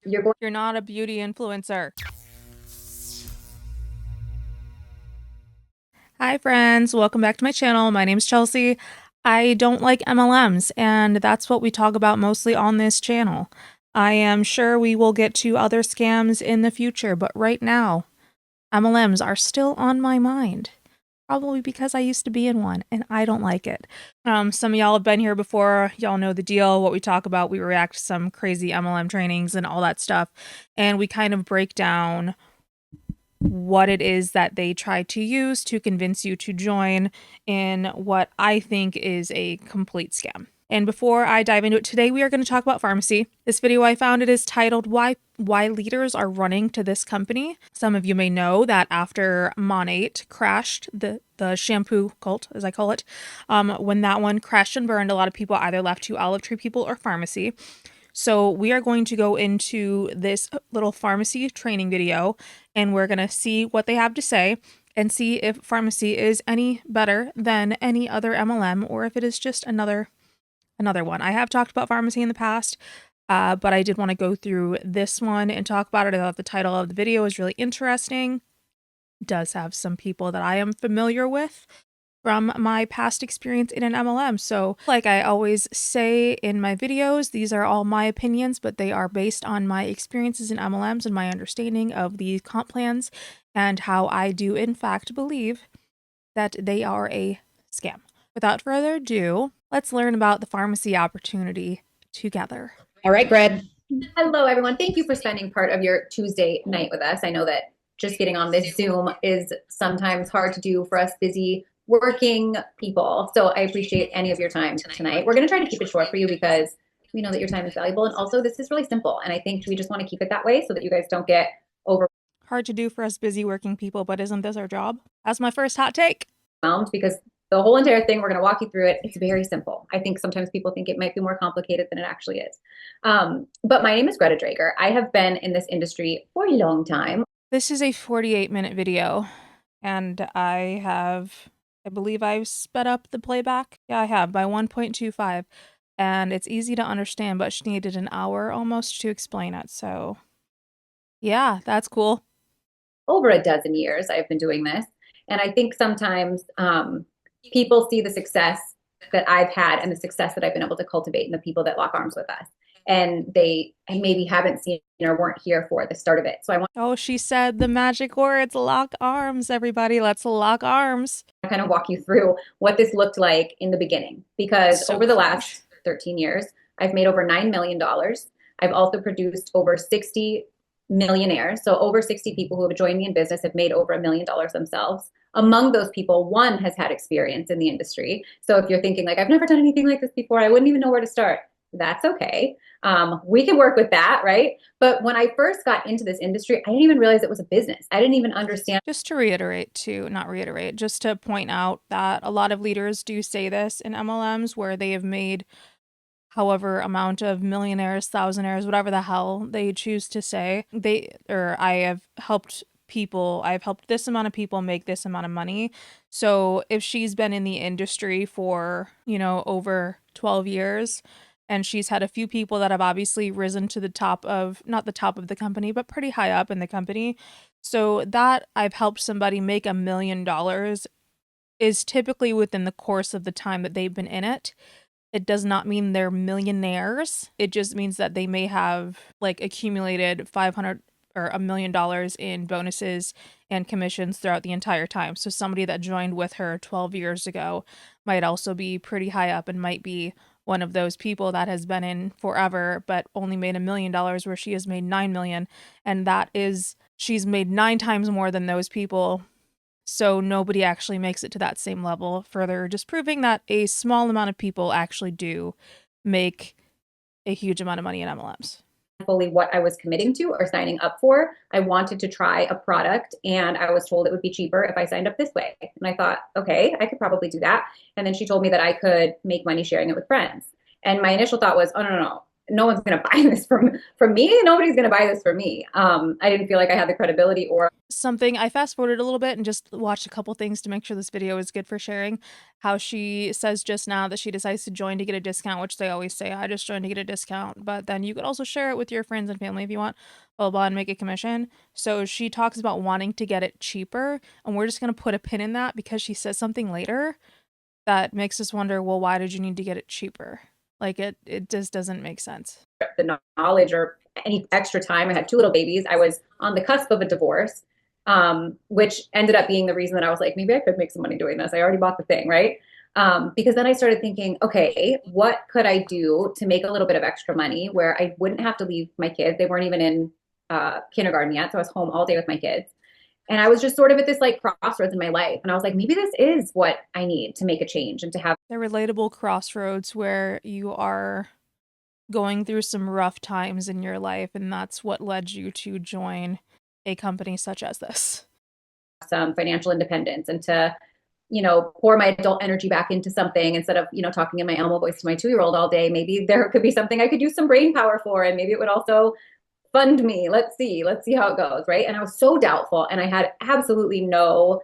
You're not a beauty influencer. Hi friends, welcome back to my channel. My name is Chelsea. I don't like MLMs, and that's what we talk about mostly on this channel. I am sure we will get to other scams in the future, but right now, MLMs are still on my mind. Probably because I used to be in one, and I don't like it. Some of y'all have been here before. Y'all know the deal, what we talk about. We react to some crazy MLM trainings and all that stuff, and we kind of break down what it is that they try to use to convince you to join in what I think is a complete scam. And before I dive into it today, we are going to talk about Farmasi. This video I found, it is titled Why Leaders Are Running to This Company. Some of you may know that after Monat crashed, the shampoo cult, as I call it, when that one crashed and burned, a lot of people either left to Olive Tree People or Farmasi. So we are going to go into this little Farmasi training video, and we're going to see what they have to say and see if Farmasi is any better than any other MLM or if it is just another one. I have talked about Farmasi in the past, but I did want to go through this one and talk about it. I thought the title of the video is really interesting. It does have some people that I am familiar with from my past experience in an MLM. So like I always say in my videos, these are all my opinions, but they are based on my experiences in MLMs and my understanding of the comp plans and how I do in fact believe that they are a scam. Without further ado, let's learn about the Farmasi opportunity together. All right, Greg. Hello, everyone. Thank you for spending part of your Tuesday night with us. I know that just getting on this Zoom is sometimes hard to do for us busy working people. So I appreciate any of your time tonight. We're going to try to keep it short for you because we know that your time is valuable. And also, this is really simple. And I think we just want to keep it that way so that you guys don't get Hard to do for us busy working people, but isn't this our job? That's my first hot take. overwhelmed because the whole entire thing, we're going to walk you through it. It's very simple. I think sometimes people think it might be more complicated than it actually is. But my name is Greta Drager. I have been in this industry for a long time. This is a 48-minute video, and I believe I've sped up the playback. Yeah, I have by 1.25, and it's easy to understand, but she needed an hour almost to explain it. So yeah, that's cool. Over a dozen years, I've been doing this. And I think sometimes people see the success that I've had and the success that I've been able to cultivate in the people that lock arms with us. And they maybe haven't seen or weren't here for the start of it. So I want Oh, she said the magic words, lock arms, everybody. Let's lock arms. to kind of walk you through what this looked like in the beginning. Because So over the cringe. last 13 years, I've made over $9 million. I've also produced over 60 millionaires. So over 60 people who have joined me in business have made over $1 million themselves. Among those people, one has had experience in the industry. So if you're thinking like, I've never done anything like this before, I wouldn't even know where to start. That's okay. We can work with that, right? But when I first got into this industry, I didn't even realize it was a business. I didn't even understand. Just to reiterate, just to point out that a lot of leaders do say this in MLMs where they have made however amount of millionaires, thousandaires, whatever the hell they choose to say. I've helped this amount of people make this amount of money. So if she's been in the industry for, over 12 years, and she's had a few people that have obviously risen to the top of, not the top of the company, but pretty high up in the company. So that I've helped somebody make $1 million is typically within the course of the time that they've been in it. It does not mean they're millionaires. It just means that they may have like accumulated 500 or $1 million in bonuses and commissions throughout the entire time. So somebody that joined with her 12 years ago might also be pretty high up and might be one of those people that has been in forever but only made $1 million where she has made 9 million, and she's made 9 times more than those people. So nobody actually makes it to that same level, further just proving that a small amount of people actually do make a huge amount of money in MLMs. Fully what I was committing to or signing up for. I wanted to try a product and I was told it would be cheaper if I signed up this way. And I thought, okay, I could probably do that. And then she told me that I could make money sharing it with friends. And my initial thought was, oh, no, no, no. no one's going to buy this from me. Nobody's going to buy this from me. I didn't feel like I had the credibility or Something I fast forwarded a little bit and just watched a couple things to make sure this video is good for sharing. How she says just now that she decides to join to get a discount, which they always say, I just joined to get a discount, but then you could also share it with your friends and family if you want, blah, blah, and make a commission. So she talks about wanting to get it cheaper, and we're just going to put a pin in that because she says something later that makes us wonder, well, why did you need to get it cheaper? Like, it just doesn't make sense. the knowledge or any extra time. I had two little babies. I was on the cusp of a divorce, which ended up being the reason that I was like, maybe I could make some money doing this. I already bought the thing, right? Because then I started thinking, okay, what could I do to make a little bit of extra money where I wouldn't have to leave my kids? They weren't even in kindergarten yet. So I was home all day with my kids. And I was just sort of at this like crossroads in my life. And I was like, maybe this is what I need to make a change and to have the relatable crossroads where you are going through some rough times in your life, and that's what led you to join a company such as this. some financial independence and to, pour my adult energy back into something instead of, talking in my Elmo voice to my 2-year-old all day. Maybe there could be something I could use some brain power for, and maybe it would also fund me. Let's see how it goes. Right. And I was so doubtful, and I had absolutely no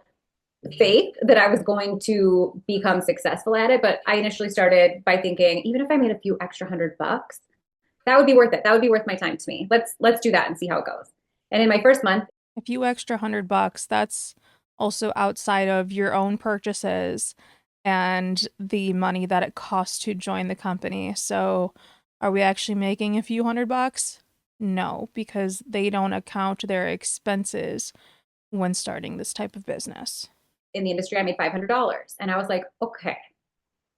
faith that I was going to become successful at it. But I initially started by thinking, even if I made a few extra $100, that would be worth it. That would be worth my time to me. Let's do that and see how it goes. And in my first month, A few extra $100, that's also outside of your own purchases and the money that it costs to join the company. So are we actually making a few $100? No, because they don't account their expenses when starting this type of business. in the industry, I made $500. And I was like, okay,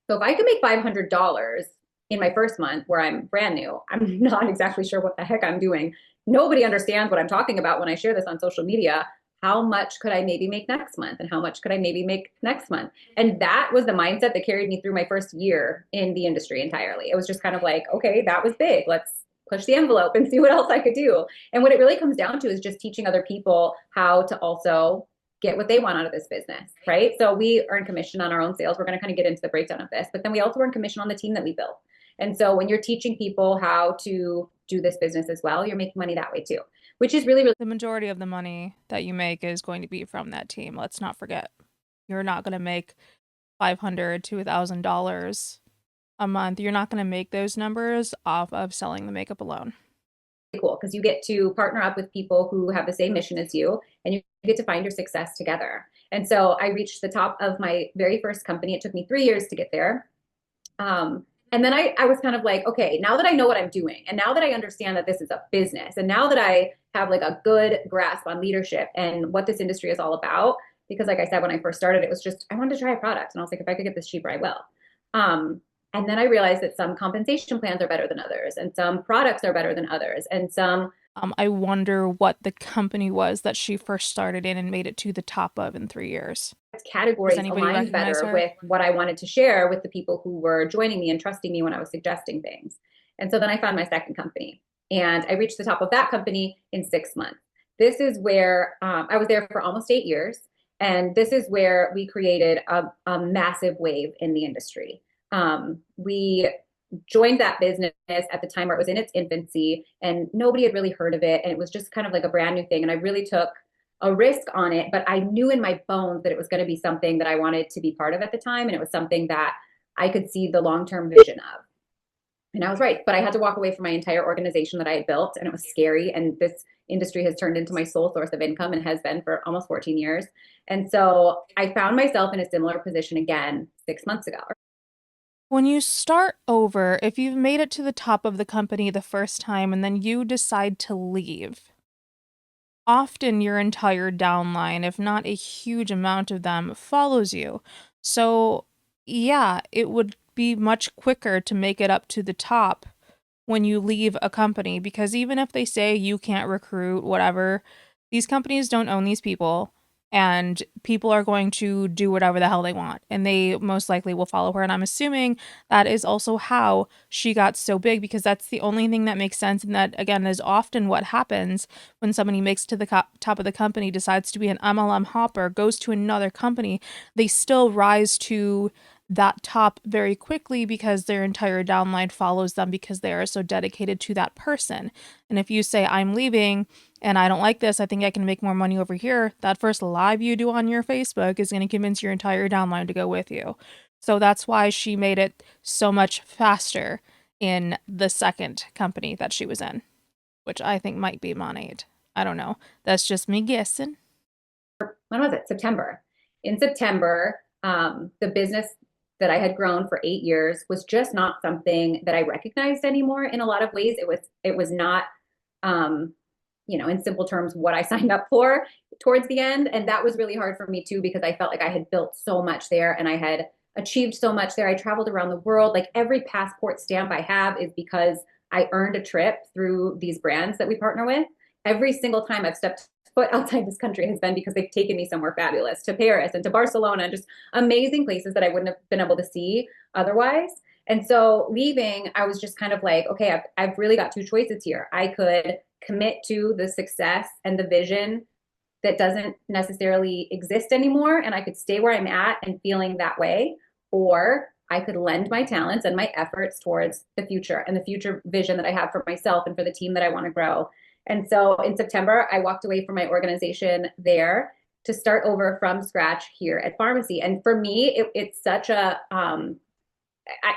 so if I could make $500 in my first month where I'm brand new, I'm not exactly sure what the heck I'm doing. Nobody understands what I'm talking about when I share this on social media. How much could I maybe make next month? And how much could I maybe make next month? And that was the mindset that carried me through my first year in the industry entirely. It was just kind of like, okay, that was big. Let's push the envelope and see what else I could do. And what it really comes down to is just teaching other people how to also get what they want out of this business, right? So we earn commission on our own sales. We're going to kind of get into the breakdown of this, but then we also earn commission on the team that we build. And so when you're teaching people how to do this business as well, you're making money that way too, which is really, really The majority of the money that you make is going to be from that team. Let's not forget. You're not going to make $500 to $1,000 a month. You're not going to make those numbers off of selling the makeup alone. cool because you get to partner up with people who have the same mission as you, and you get to find your success together. And so I reached the top of my very first company. It took me 3 years to get there. And then I was kind of like, okay, now that I know what I'm doing, and now that I understand that this is a business, and now that I have like a good grasp on leadership and what this industry is all about, because like I said, when I first started, it was just, I wanted to try a product. And I was like, if I could get this cheaper, I will. And then I realized that some compensation plans are better than others, and some products are better than others, and some I wonder what the company was that she first started in and made it to the top of in 3 years. categories anybody aligned recognize better her? with what I wanted to share with the people who were joining me and trusting me when I was suggesting things. And so then I found my second company, and I reached the top of that company in 6 months. This is where I was there for almost 8 years. And this is where we created a massive wave in the industry. We joined that business at the time where it was in its infancy, and nobody had really heard of it. And it was just kind of like a brand new thing. And I really took a risk on it, but I knew in my bones that it was going to be something that I wanted to be part of at the time. And it was something that I could see the long-term vision of. And I was right, but I had to walk away from my entire organization that I had built, and it was scary. And this industry has turned into my sole source of income and has been for almost 14 years. And so I found myself in a similar position again 6 months ago. When you start over, if you've made it to the top of the company the first time and then you decide to leave, often your entire downline, if not a huge amount of them, follows you. So, yeah, it would be much quicker to make it up to the top when you leave a company, because even if they say you can't recruit, whatever, these companies don't own these people, and people are going to do whatever the hell they want, and they most likely will follow her. And I'm assuming that is also how she got so big, because that's the only thing that makes sense. And that, again, is often what happens when somebody makes to the top of the company, decides to be an MLM hopper, goes to another company, they still rise to that top very quickly because their entire downline follows them because they are so dedicated to that person. And if you say, I'm leaving and I don't like this, I think I can make more money over here, that first live you do on your Facebook is going to convince your entire downline to go with you. So that's why she made it so much faster in the second company that she was in, which I think might be Monat. I don't know. That's just me guessing. When was it? September. In September, the business that I had grown for 8 years was just not something that I recognized anymore. In a lot of ways, it was not, um, in simple terms, what I signed up for towards the end, and that was really hard for me too because I felt like I had built so much there and I had achieved so much there. I traveled around the world. Like every passport stamp I have is because I earned a trip through these brands that we partner with. Every single time I've stepped foot outside this country has been because they've taken me somewhere fabulous, to Paris and to Barcelona, just amazing places that I wouldn't have been able to see otherwise. And so leaving, I was just kind of like, okay, I've really got two choices here. I could commit to the success and the vision that doesn't necessarily exist anymore, and I could stay where I'm at and feeling that way, or I could lend my talents and my efforts towards the future and the future vision that I have for myself and for the team that I want to grow. And so in September, I walked away from my organization there to start over from scratch here at Farmasi. And for me, it's such a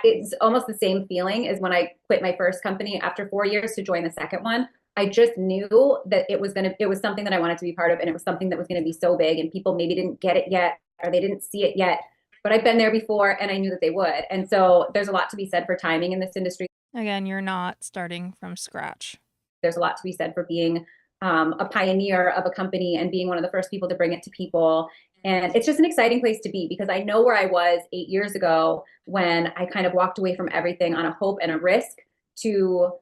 it's almost the same feeling as when I quit my first company after 4 years to join the second one. I just knew that it was something that I wanted to be part of, and it was something that was going to be so big, and people maybe didn't get it yet, or they didn't see it yet, but I've been there before, and I knew that they would. And so there's a lot to be said for timing in this industry. Again, you're not starting from scratch. There's a lot to be said for being a pioneer of a company and being one of the first people to bring it to people. And it's just an exciting place to be because I know where I was 8 years ago when I kind of walked away from everything on a hope and a risk to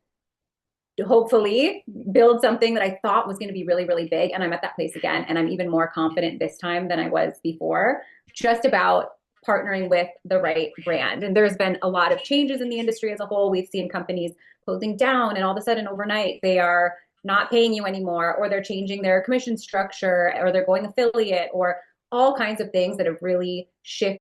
hopefully build something that I thought was going to be really, really big. And I'm at that place again. And I'm even more confident this time than I was before, just about partnering with the right brand. And there's been a lot of changes in the industry as a whole. We've seen companies closing down, and all of a sudden overnight they are not paying you anymore, or they're changing their commission structure, or they're going affiliate, or all kinds of things that have really shifted.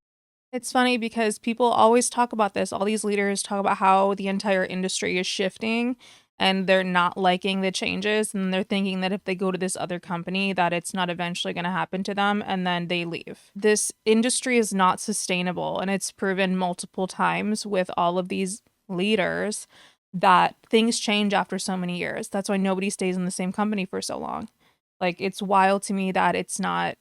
It's funny because people always talk about this. All these leaders talk about how the entire industry is shifting and they're not liking the changes and they're thinking that if they go to this other company that it's not eventually going to happen to them and then they leave. This industry is not sustainable and it's proven multiple times with all of these leaders that things change after so many years. That's why nobody stays in the same company for so long. Like it's wild to me that it's not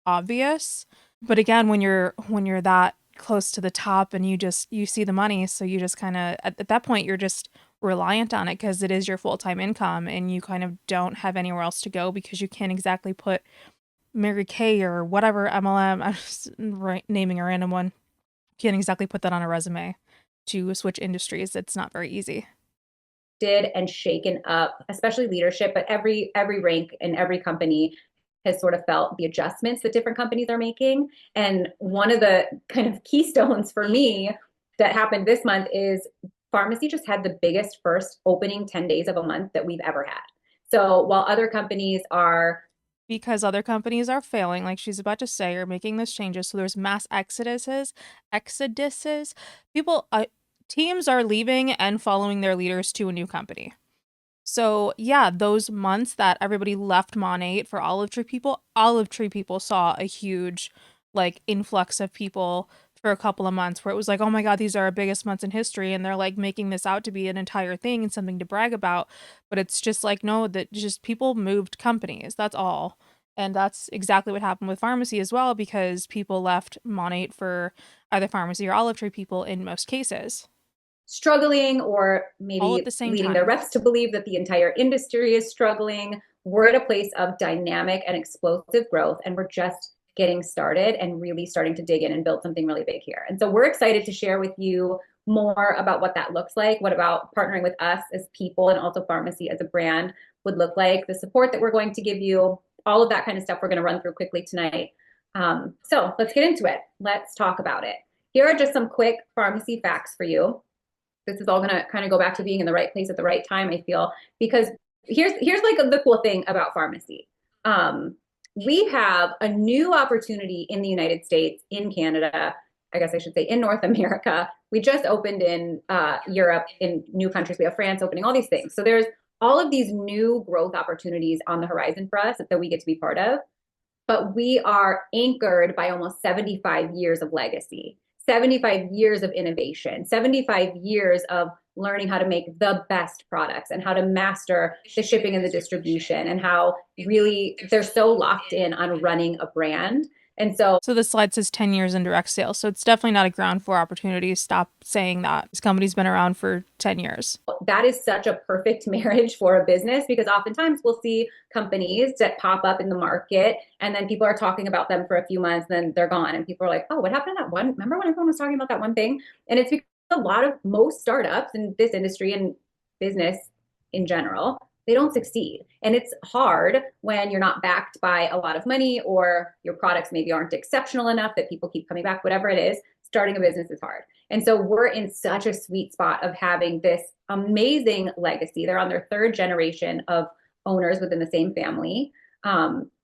obvious. But again, when you're that close to the top and you see the money, so you just kind of at that point you're just reliant on it because it is your full-time income and you kind of don't have anywhere else to go because you can't exactly put Mary Kay or whatever MLM, I'm just naming a random one. Can't exactly put that on a resume to switch industries. It's not very easy. And shaken up, especially leadership, but every rank in every company has sort of felt the adjustments that different companies are making. And one of the kind of keystones for me that happened this month is Farmasi just had the biggest first opening 10 days of a month that we've ever had. So while other companies are Because other companies are failing, like she's about to say, are making those changes. So there's mass exoduses. People, teams are leaving and following their leaders to a new company. So yeah, those months that everybody left Monat for Olive Tree people saw a huge like influx of people for a couple of months where it was like, oh my God, these are our biggest months in history, and they're like making this out to be an entire thing and something to brag about. But it's just like, no, that just people moved companies. That's all. And that's exactly what happened with Farmasi as well, because people left Monat for either Farmasi or Olive Tree people in most cases, struggling, or all at maybe the same leading their time. reps to believe that the entire industry is struggling. We're at a place of dynamic and explosive growth, and we're just getting started and really starting to dig in and build something really big here. And so we're excited to share with you more about what that looks like, what about partnering with us as people and also Farmasi as a brand would look like, the support that we're going to give you, all of that kind of stuff we're going to run through quickly tonight. So let's get into it. Let's talk about it. Here are just some quick Farmasi facts for you. This is all going to kind of go back to being in the right place at the right time, I feel, because here's like the cool thing about Farmasi. We have a new opportunity in the United States, in Canada, I guess I should say in North America. We just opened in Europe, in new countries. We have France opening, all these things. So there's all of these new growth opportunities on the horizon for us that we get to be part of. But we are anchored by almost 75 years of legacy, 75 years of innovation, 75 years of learning how to make the best products and how to master the shipping and the distribution and how really they're so locked in on running a brand. And so So this slide says 10 years in direct sales. So it's definitely not a ground floor opportunity. Stop saying that. This company's been around for 10 years. that is such a perfect marriage for a business because oftentimes we'll see companies that pop up in the market and then people are talking about them for a few months, then they're gone. And people are like, oh, what happened to that one? Remember when everyone was talking about that one thing? And it's because a lot of most startups in this industry and business in general, they don't succeed. And it's hard when you're not backed by a lot of money or your products maybe aren't exceptional enough that people keep coming back, whatever it is. Starting a business is hard. And so we're in such a sweet spot of having this amazing legacy. They're on their third generation of owners within the same family.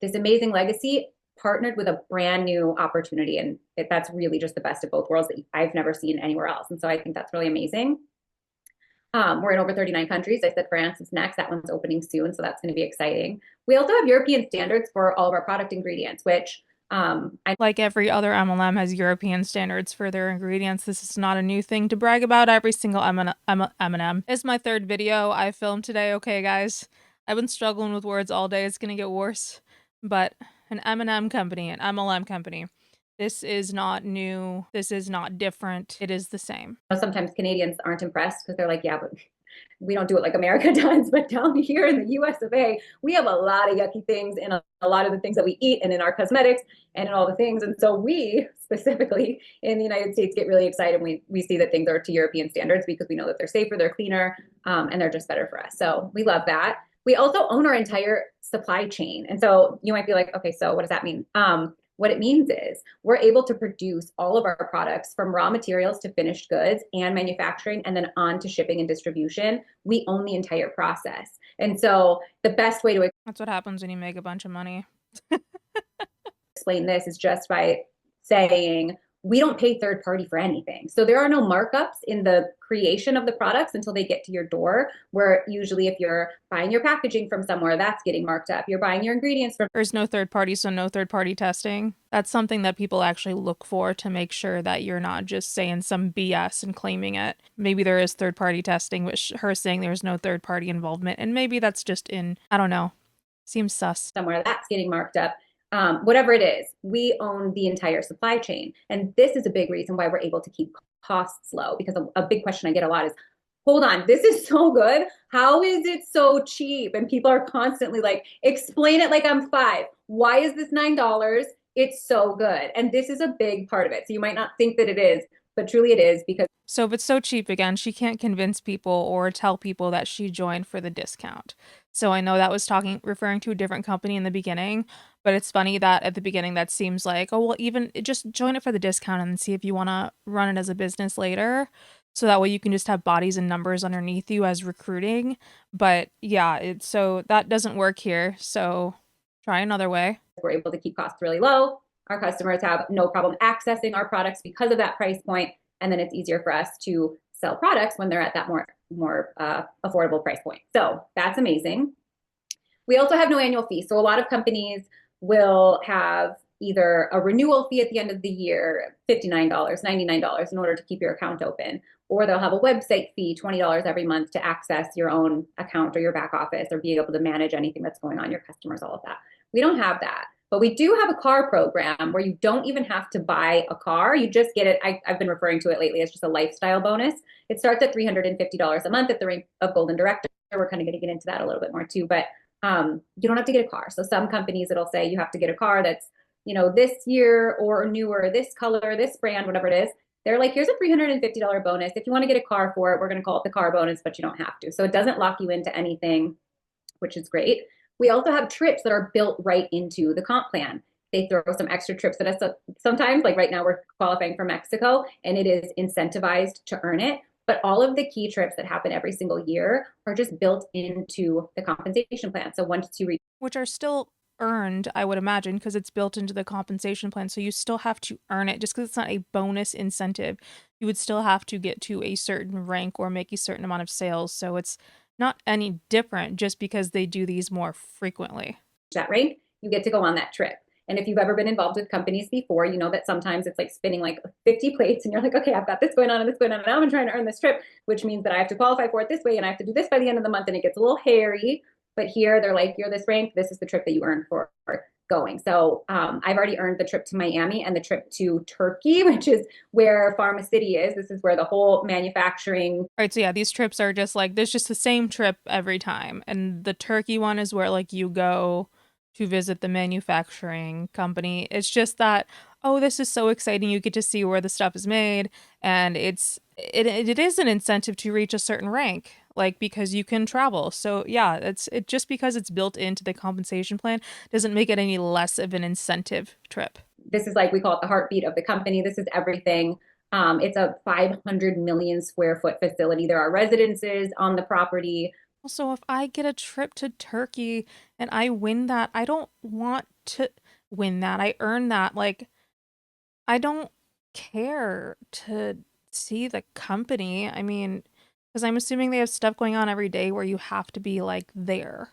This amazing legacy partnered with a brand new opportunity. And that's really just the best of both worlds that I've never seen anywhere else. And so I think that's really amazing. We're in over 39 countries. I said France is next. That one's opening soon. So that's going to be exciting. We also have European standards for all of our product ingredients, which like every other MLM has European standards for their ingredients. This is not a new thing to brag about. Every single M&M is my third video I filmed today. Okay, guys, I've been struggling with words all day. It's gonna get worse. But an M&M company, an MLM company, this is not new. This is not different. It is the same. Sometimes Canadians aren't impressed because they're like, yeah, but we don't do it like America does. But down here in the US of A, we have a lot of yucky things in a lot of the things that we eat and in our cosmetics and in all the things. And so we specifically in the United States get really excited when we see that things are to European standards because we know that they're safer, they're cleaner, and they're just better for us. So we love that. We also own our entire supply chain. And so you might be like, okay, so what does that mean? What it means is we're able to produce all of our products from raw materials to finished goods and manufacturing and then on to shipping and distribution. We own the entire process. And so the best way to That's what happens when you make a bunch of money. explain this is just by saying we don't pay third party for anything. So there are no markups in the creation of the products until they get to your door, where usually if you're buying your packaging from somewhere, that's getting marked up. You're buying your ingredients from There's no third party, so no third party testing. That's something that people actually look for to make sure that you're not just saying some BS and claiming it. Maybe there is third party testing, but her saying there's no third party involvement, and maybe that's just I don't know. Seems sus. somewhere that's getting marked up. Whatever it is, we own the entire supply chain. And this is a big reason why we're able to keep costs low, because a big question I get a lot is, hold on, this is so good. How is it so cheap? And people are constantly like, explain it like I'm $5. Why is this $9? It's so good. And this is a big part of it. So you might not think that it is, but truly it is because So if it's so cheap, again, she can't convince people or tell people that she joined for the discount. So I know that was referring to a different company in the beginning, but it's funny that at the beginning that seems like, oh, well, even just join it for the discount and see if you want to run it as a business later. So that way you can just have bodies and numbers underneath you as recruiting. But yeah, so that doesn't work here. So try another way. we're able to keep costs really low. Our customers have no problem accessing our products because of that price point. And then it's easier for us to sell products when they're at that more affordable price point. So that's amazing. We also have no annual fee. So a lot of companies will have either a renewal fee at the end of the year, $59, $99 in order to keep your account open, or they'll have a website fee, $20 every month to access your own account or your back office or be able to manage anything that's going on, your customers, all of that. We don't have that. But we do have a car program where you don't even have to buy a car. You just get it. I've been referring to it lately as just a lifestyle bonus. It starts at $350 a month at the rank of Golden Director. We're kind of going to get into that a little bit more too, but you don't have to get a car. So some companies, it'll say you have to get a car that's, this year or newer, this color, this brand, whatever it is. They're like, here's a $350 bonus. If you want to get a car for it, we're going to call it the car bonus, but you don't have to. So it doesn't lock you into anything, which is great. We also have trips that are built right into the comp plan. They throw some extra trips at us sometimes, like right now we're qualifying for Mexico and it is incentivized to earn it. But all of the key trips that happen every single year are just built into the compensation plan. So 1 to 2 which are still earned, I would imagine, because it's built into the compensation plan. So you still have to earn it just because it's not a bonus incentive. You would still have to get to a certain rank or make a certain amount of sales. So it's not any different just because they do these more frequently. That rank, you get to go on that trip. And if you've ever been involved with companies before, you know that sometimes it's like spinning like 50 plates and you're like, okay, I've got this going on and this going on. And now I'm trying to earn this trip, which means that I have to qualify for it this way and I have to do this by the end of the month. And it gets a little hairy. But here they're like, you're this rank. This is the trip that you earn for going. So I've already earned the trip to Miami and the trip to Turkey, which is where Farmasi is. This is where the whole manufacturing. Right, so yeah, these trips are just like there's just the same trip every time. And the Turkey one is where like you go to visit the manufacturing company. It's just that, oh, this is so exciting. You get to see where the stuff is made, and it is an incentive to reach a certain rank, like because you can travel. So yeah, it just because it's built into the compensation plan doesn't make it any less of an incentive trip. This is like we call it the heartbeat of the company. This is everything. It's a 500 million square foot facility. There are residences on the property. Also, if I get a trip to Turkey and I win that, I don't want to win that. I earn that. Like, I don't care to see the company. I mean, because I'm assuming they have stuff going on every day where you have to be like there.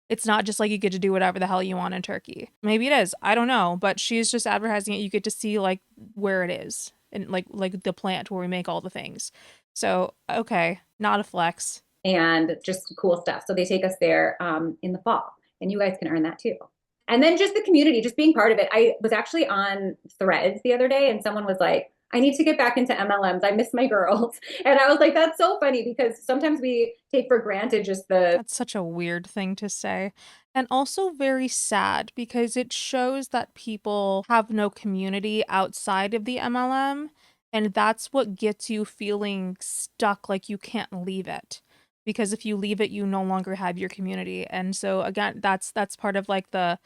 It's not just like you get to do whatever the hell you want in Turkey. Maybe it is. I don't know, but she's just advertising it. You get to see like where it is and like the plant where we make all the things. So, okay, not a flex. And just cool stuff. So they take us there in the fall, and you guys can earn that too. And then just the community, just being part of it. I was actually on Threads the other day, and someone was like, I need to get back into MLMs. I miss my girls. And I was like, that's so funny because sometimes we take for granted just the. That's such a weird thing to say. And also very sad because it shows that people have no community outside of the MLM. And that's what gets you feeling stuck, like you can't leave it. Because if you leave it, you no longer have your community. And so again, that's part of like the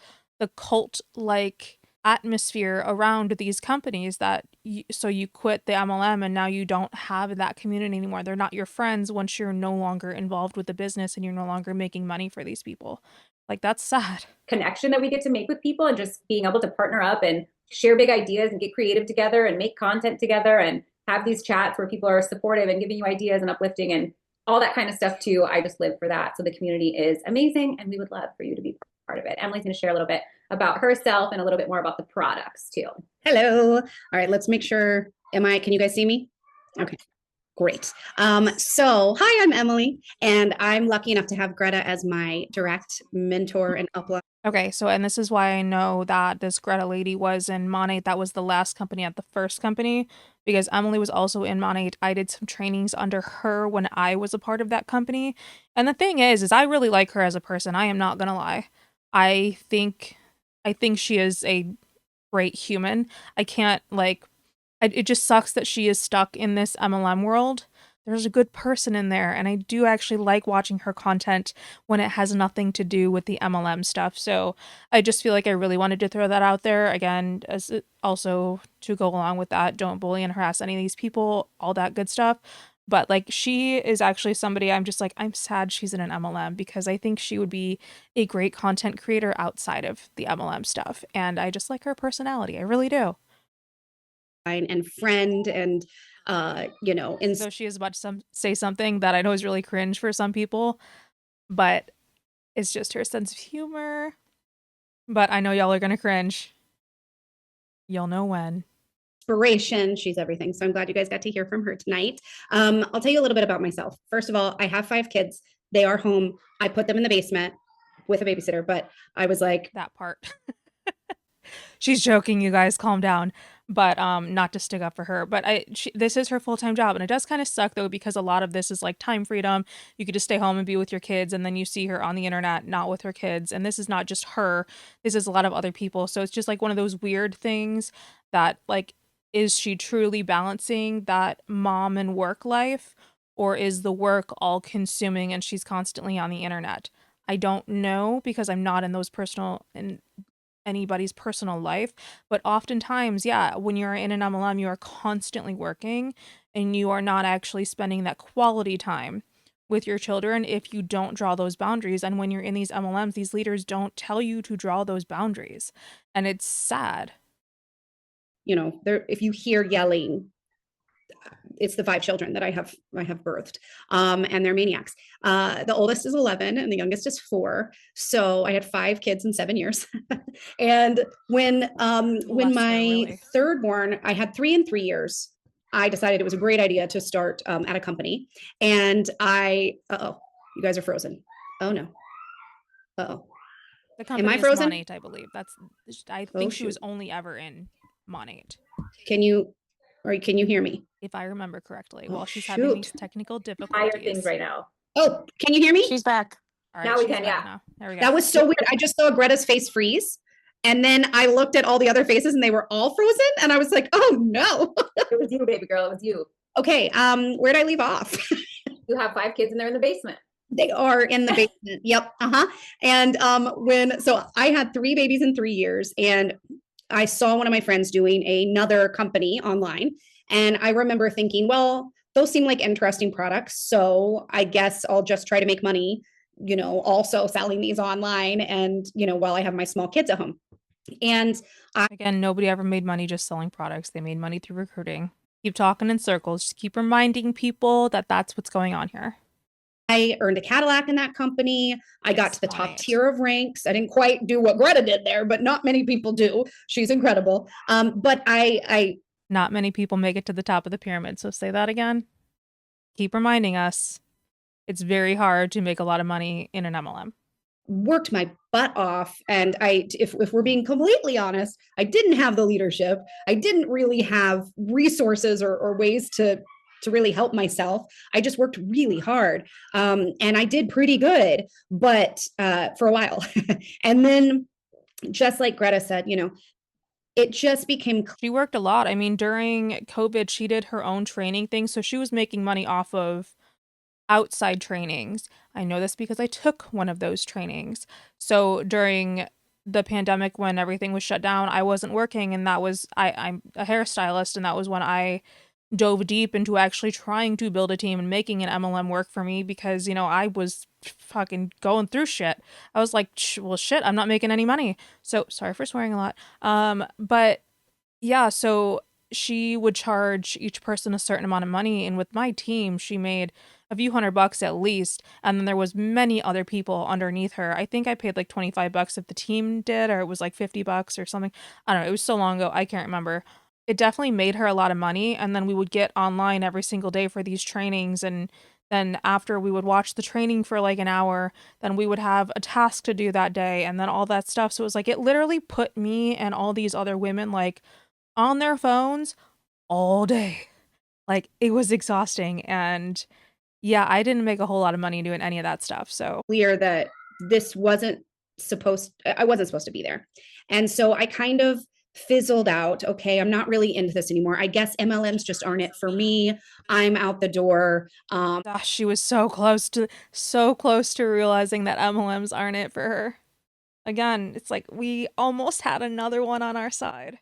cult like atmosphere around these companies that so you quit the MLM and now you don't have that community anymore. They're not your friends once you're no longer involved with the business and you're no longer making money for these people. Like that's sad. Connection that we get to make with people and just being able to partner up and share big ideas and get creative together and make content together and have these chats where people are supportive and giving you ideas and uplifting and all that kind of stuff too. I just live for that. So the community is amazing and we would love for you to be part of it. Emily's going to share a little bit about herself and a little bit more about the products too. Hello. All right, let's make sure. Can you guys see me? Okay. Great. So hi, I'm Emily, and I'm lucky enough to have Greta as my direct mentor and upline. Okay, so and this is why I know that this Greta lady was in Monat. That was the last company at the first company because Emily was also in Monat. I did some trainings under her when I was a part of that company. And the thing is I really like her as a person. I am not gonna lie. I think she is a great human. I can't like it just sucks that she is stuck in this MLM world. There's a good person in there, and I do actually like watching her content when it has nothing to do with the MLM stuff. So I just feel like I really wanted to throw that out there again, as also to go along with that. Don't bully and harass any of these people, all that good stuff. But like she is actually somebody I'm just like I'm sad she's in an MLM because I think she would be a great content creator outside of the MLM stuff, and I just like her personality. I really do. And friend and So she is about to say something that I know is really cringe for some people, but it's just her sense of humor. But I know y'all are gonna cringe. You'll know when. inspiration. She's everything. So I'm glad you guys got to hear from her tonight. I'll tell you a little bit about myself. First of all, I have 5 kids. They are home. I put them in the basement with a babysitter, but I was like, That part. She's joking, you guys, calm down. But not to stick up for her, but this is her full-time job, and it does kind of suck though because a lot of this is like time freedom. You could just stay home and be with your kids, and then you see her on the internet not with her kids. And this is not just her, this is a lot of other people. So it's just like one of those weird things that like, is she truly balancing that mom and work life, or is the work all consuming and she's constantly on the internet? I don't know because I'm not in those personal and anybody's personal life, but oftentimes, yeah, when you're in an MLM, you are constantly working and you are not actually spending that quality time with your children if you don't draw those boundaries. And when you're in these MLMs, these leaders don't tell you to draw those boundaries. And it's sad. You know, there, if you hear yelling, it's the 5 children that I have birthed, and they're maniacs. The oldest is 11 and the youngest is 4. So I had 5 kids in 7 years. And when Bless her, my really. third born, I had 3 in 3 years. I decided it was a great idea to start at a company, and oh, you guys are frozen. Oh no. Oh, The am I company is frozen? Monat, I believe. I Oh think she was shoot. only ever in Monat, Can you, or can you hear me? if I remember correctly. Oh Well, she's having these shoot. technical Fire things difficulties. right now. Oh, can you hear me? She's back. All right, Now we she's can, back yeah. now. There we go. That was so weird. I just saw Greta's face freeze. And then I looked at all the other faces and they were all frozen. And I was like, oh no. It was you, baby girl. It was you. Okay. Where'd I leave off? You have 5 kids and they're in the basement. They are in the basement. Yep. Uh-huh. And so I had 3 babies in 3 years, and I saw one of my friends doing another company online. And I remember thinking, well, those seem like interesting products. So I guess I'll just try to make money, you know, also selling these online and, you know, while I have my small kids at home. And Again, nobody ever made money just selling products. They made money through recruiting. Keep talking in circles. Just keep reminding people that that's what's going on here. I earned a Cadillac in that company. I got to the top Right. tier of ranks. I didn't quite do what Greta did there, but not many people do. She's incredible. But I Not many people make it to the top of the pyramid. So say that again. Keep reminding us. It's very hard to make a lot of money in an MLM. worked my butt off. And if we're being completely honest, I didn't have the leadership. I didn't really have resources or ways to really help myself. I just worked really hard. And I did pretty good, but for a while. And then just like Greta said, you know, it just became She worked a lot. I mean, during COVID, she did her own training thing. So she was making money off of outside trainings. I know this because I took one of those trainings. So during the pandemic, when everything was shut down, I wasn't working, and I'm a hairstylist, and that was when I dove deep into actually trying to build a team and making an MLM work for me, because, you know, I was fucking going through shit. I was like, well, shit, I'm not making any money. So sorry for swearing a lot. But yeah, so she would charge each person a certain amount of money, and with my team, she made a few $100 at least, and then there was many other people underneath her. I think I paid like $25 if the team did, or it was like $50 or something. I don't know, it was so long ago, I can't remember. It definitely made her a lot of money, and then we would get online every single day for these trainings, and then after we would watch the training for like an hour, then we would have a task to do that day, and then all that stuff. So it was like, it literally put me and all these other women like on their phones all day. Like, it was exhausting. And yeah, I didn't make a whole lot of money doing any of that stuff. So clear that I wasn't supposed to be there. And so I kind of fizzled out. Okay, I'm not really into this anymore. I guess MLMs just aren't it for me. I'm out the door. gosh, she was so close to realizing that MLMs aren't it for her. Again, it's like we almost had another one on our side.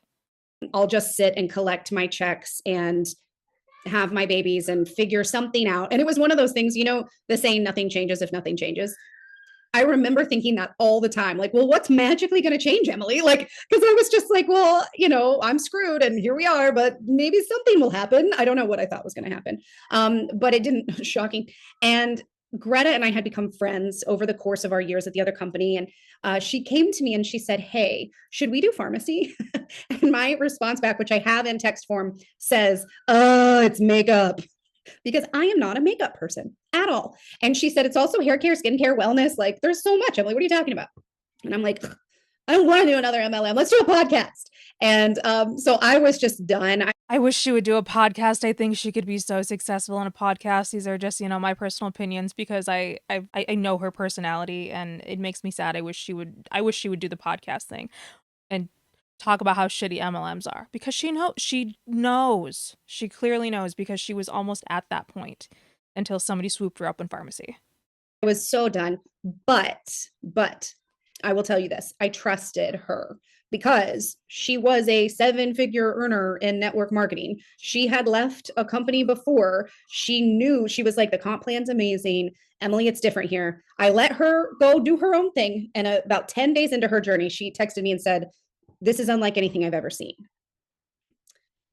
I'll just sit and collect my checks and have my babies and figure something out. And it was one of those things, you know, the saying, nothing changes if nothing changes. I remember thinking that all the time, like, well, what's magically going to change, Emily? Like, because I was just like, well, you know, I'm screwed and here we are, but maybe something will happen. I don't know what I thought was going to happen. But it didn't. Shocking. And Greta and I had become friends over the course of our years at the other company. And she came to me and she said, hey, should we do pharmacy? And my response back, which I have in text form, says, oh, it's makeup. Because I am not a makeup person at all. And she said, it's also hair care, skincare, wellness. Like, there's so much. I'm like, what are you talking about? And I'm like, I don't want to do another MLM. Let's do a podcast. And so I was just done. I wish she would do a podcast. I think she could be so successful in a podcast. These are just, you know, my personal opinions, because I know her personality, and it makes me sad. I wish she would do the podcast thing and talk about how shitty MLMs are, because she clearly knows, because she was almost at that point until somebody swooped her up in Farmasi. I was so done. But I will tell you this, I trusted her because she was a 7-figure earner in network marketing. She had left a company before. She knew, she was like, the comp plan's amazing. Emily, it's different here. I let her go do her own thing. And about 10 days into her journey, she texted me and said, this is unlike anything I've ever seen.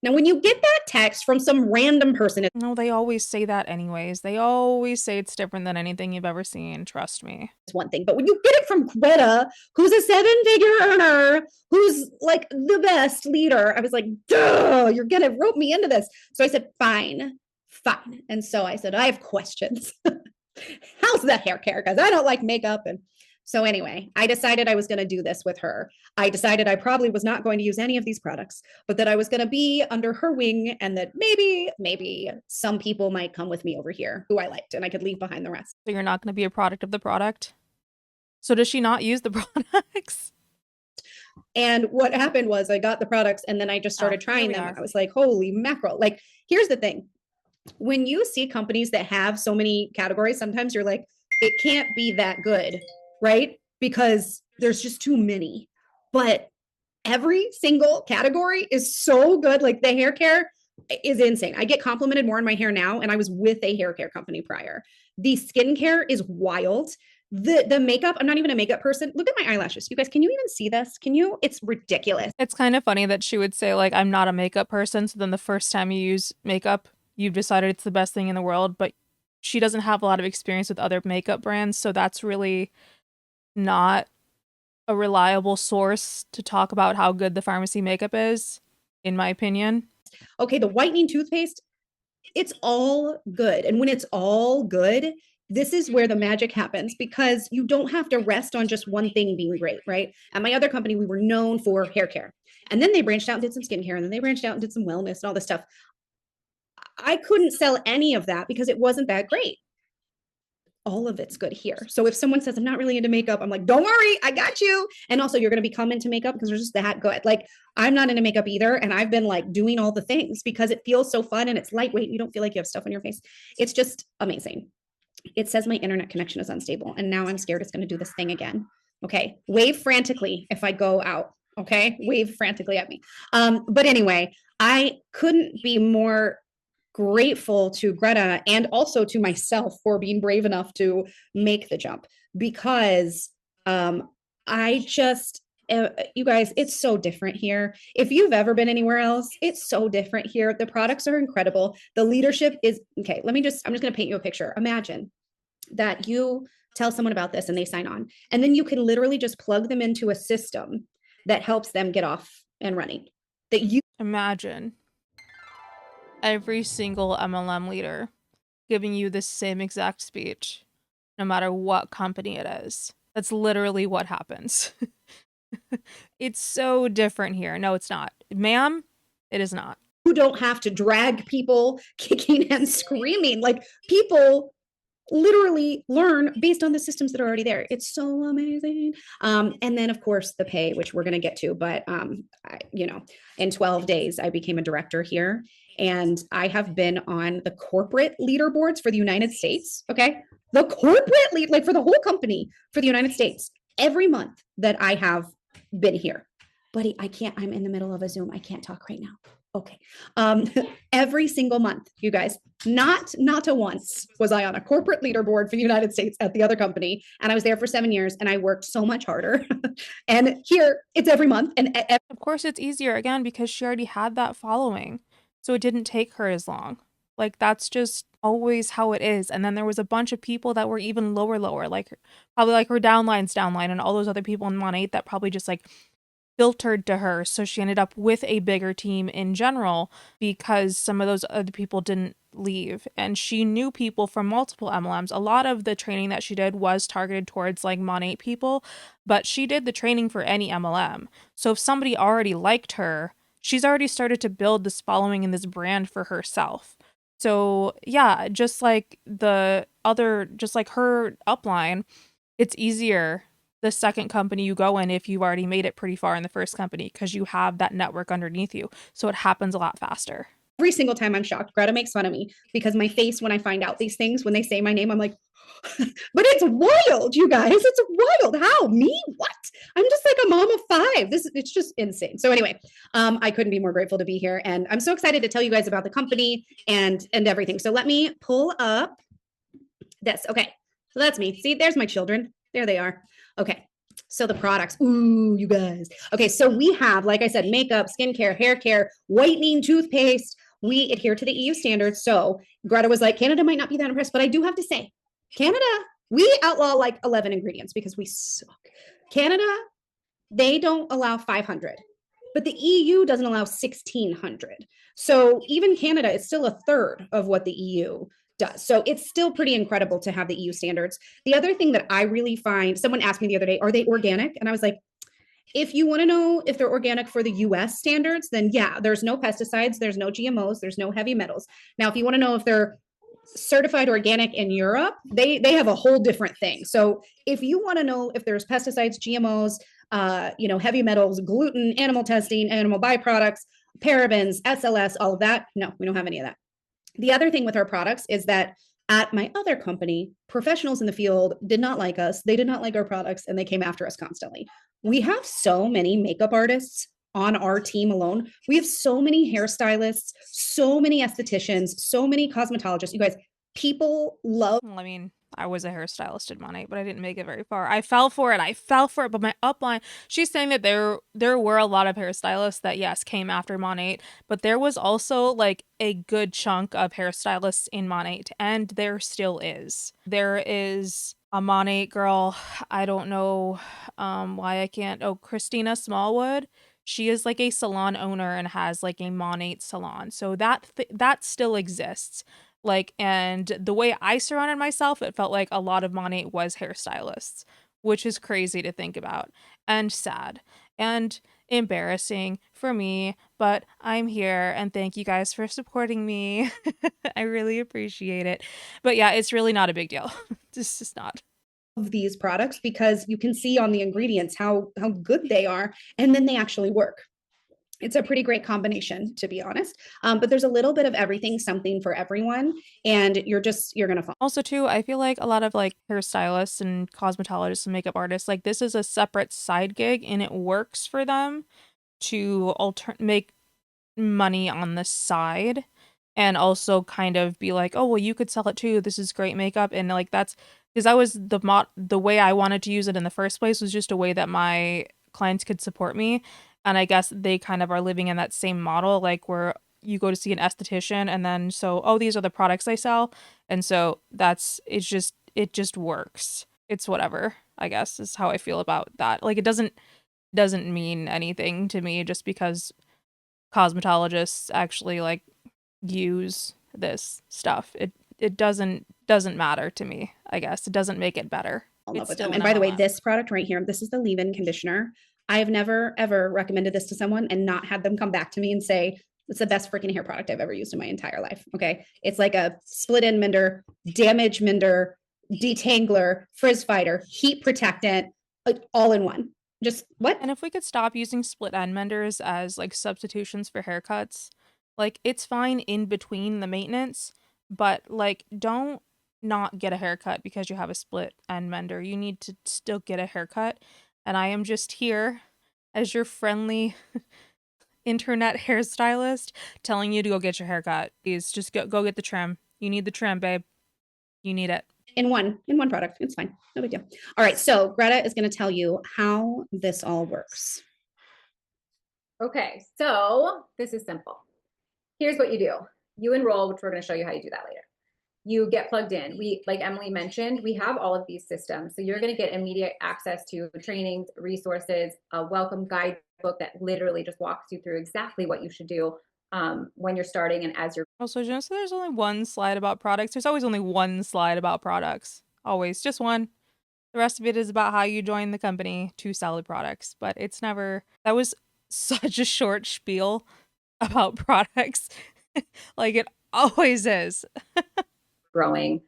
Now, when you get that text from some random person, No, they always say that anyways. They always say it's different than anything you've ever seen. Trust me. it's one thing. But when you get it from Greta, who's a 7-figure earner, who's like the best leader, I was like, duh, you're going to rope me into this. So I said, fine. And so I said, I have questions. How's the hair care? Because I don't like makeup. And so anyway, I decided I was going to do this with her. I decided I probably was not going to use any of these products, but that I was going to be under her wing, and that maybe some people might come with me over here who I liked, and I could leave behind the rest. So you're not going to be a product of the product? So does she not use the products? And what happened was I got the products and then I just started trying them. I was like, holy mackerel. Like, here's the thing. When you see companies that have so many categories, sometimes you're like, it can't be that good, right? Because there's just too many. But every single category is so good. Like the hair care is insane. I get complimented more on my hair now, and I was with a hair care company prior. The skincare is wild. The makeup, I'm not even a makeup person. Look at my eyelashes. You guys, can you even see this? Can you? It's ridiculous. It's kind of funny that she would say, like, I'm not a makeup person. So then the first time you use makeup, you've decided it's the best thing in the world. But she doesn't have a lot of experience with other makeup brands. So that's really not a reliable source to talk about how good the Farmasi makeup is, in my opinion. Okay, the whitening toothpaste, it's all good. And when it's all good, this is where the magic happens, because you don't have to rest on just one thing being great, right? At my other company, we were known for hair care. And then they branched out and did some skincare, and then they branched out and did some wellness and all this stuff. I couldn't sell any of that because it wasn't that great. All of it's good here. So if someone says, I'm not really into makeup, I'm like, don't worry, I got you. And also, you're going to become into makeup because they're just that good. Like, I'm not into makeup either. And I've been like doing all the things because it feels so fun and it's lightweight. You don't feel like you have stuff on your face. It's just amazing. It says my internet connection is unstable. And now I'm scared it's going to do this thing again. Okay. Wave frantically if I go out. Okay. Wave frantically at me. But anyway, I couldn't be more grateful to Greta and also to myself for being brave enough to make the jump, because I just, you guys, it's so different here. If you've ever been anywhere else, it's so different here. The products are incredible. The leadership is, okay, I'm just going to paint you a picture. Imagine that you tell someone about this and they sign on, and then you can literally just plug them into a system that helps them get off and running. That you imagine every single MLM leader giving you the same exact speech, no matter what company it is. That's literally what happens. It's so different here. No, it's not. Ma'am, it is not. You don't have to drag people kicking and screaming. Like, people literally learn based on the systems that are already there. It's so amazing. And then of course the pay, which we're going to get to, but in 12 days, I became a director here, and I have been on the corporate leaderboards for the United States. Okay. The corporate lead, like for the whole company for the United States, every month that I have been here. Buddy, I can't, I'm in the middle of a Zoom. I can't talk right now. Okay. Every single month, you guys, not to once was I on a corporate leaderboard for the United States at the other company. And I was there for 7 years, and I worked so much harder. And here it's every month. And of course it's easier, again, because she already had that following. So it didn't take her as long. Like, that's just always how it is. And then there was a bunch of people that were even lower, like probably like her downline, and all those other people in Monat that probably just like filtered to her. So she ended up with a bigger team in general because some of those other people didn't leave. And she knew people from multiple MLMs. A lot of the training that she did was targeted towards like Monat people, but she did the training for any MLM. So if somebody already liked her, she's already started to build this following and this brand for herself. So yeah, just like her upline, it's easier the second company you go in if you've already made it pretty far in the first company, because you have that network underneath you. So it happens a lot faster. Every single time I'm shocked. Greta makes fun of me because my face, when I find out these things, when they say my name, I'm like, But it's wild, you guys. It's wild. How? Me? What? I'm just like a mom of five. It's just insane. So anyway, I couldn't be more grateful to be here. And I'm so excited to tell you guys about the company and everything. So let me pull up this. Okay. So that's me. See, there's my children. There they are. Okay. So the products, ooh, you guys. Okay, so we have, like I said, makeup, skincare, hair care, whitening, toothpaste. We adhere to the EU standards. So Greta was like, Canada might not be that impressed, but I do have to say, Canada, we outlaw like 11 ingredients because we suck. Canada, they don't allow 500, but the EU doesn't allow 1,600. So even Canada is still a third of what the EU does. So it's still pretty incredible to have the EU standards. The other thing that I really find, someone asked me the other day, are they organic? And I was like, if you want to know if they're organic for the US standards, then yeah, there's no pesticides, there's no GMOs, there's no heavy metals. Now, if you want to know if they're certified organic in Europe, they have a whole different thing. So if you want to know if there's pesticides, GMOs, heavy metals, gluten, animal testing, animal byproducts, parabens, SLS, all of that, no, we don't have any of that. The other thing with our products is that at my other company, professionals in the field did not like us. They did not like our products and they came after us constantly. We have so many makeup artists on our team alone. We have so many hairstylists, so many estheticians, so many cosmetologists. You guys, people love. I mean, I was a hairstylist in Monat, but I didn't make it very far. I fell for it. But my upline, she's saying that there were a lot of hairstylists that, yes, came after Monat, but there was also like a good chunk of hairstylists in Monat, and there still is. There is a Monat girl, I don't know why I can't. Oh, Christina Smallwood. She is like a salon owner and has like a Monat salon. So that still exists. Like, and the way I surrounded myself, it felt like a lot of Monat was hairstylists, which is crazy to think about and sad and embarrassing for me, but I'm here and thank you guys for supporting me. I really appreciate it. But yeah, it's really not a big deal. It's just not. Of these products because you can see on the ingredients how good they are, and then they actually work. It's a pretty great combination, to be honest. But there's a little bit of everything, something for everyone, and you're gonna fall. Also, too, I feel like a lot of like hairstylists and cosmetologists and makeup artists, like this is a separate side gig, and it works for them to make money on the side, and also kind of be like, oh well, you could sell it too. This is great makeup, and like that's because I was the way I wanted to use it in the first place was just a way that my clients could support me. And I guess they kind of are living in that same model, like where you go to see an esthetician and then oh, these are the products I sell. And so it just works. It's whatever, I guess, is how I feel about that. Like it doesn't mean anything to me just because cosmetologists actually like use this stuff. It doesn't matter to me, I guess. It doesn't make it better. Love with them. And by the way, this product right here, this is the leave-in conditioner. I have never ever recommended this to someone and not had them come back to me and say it's the best freaking hair product I've ever used in my entire life. Okay, it's like a split end mender, damage mender, detangler, frizz fighter, heat protectant, all in one. Just what? And if we could stop using split end menders as like substitutions for haircuts, like it's fine in between the maintenance, but like don't not get a haircut because you have a split end mender. You need to still get a haircut. And I am just here as your friendly internet hairstylist telling you to go get your haircut. Please just go get the trim. You need the trim, babe. You need it. In one product. It's fine. No big deal. All right. So Greta is going to tell you how this all works. Okay. So this is simple. Here's what you do. You enroll, which we're going to show you how you do that later. You get plugged in. Like Emily mentioned, we have all of these systems. So you're going to get immediate access to trainings, resources, a welcome guidebook that literally just walks you through exactly what you should do when you're starting and as you're. Also, so there's only one slide about products. There's always only one slide about products. Always, just one. The rest of it is about how you join the company to sell the products. But it's never, that was such a short spiel about products. Like it always is. Growing.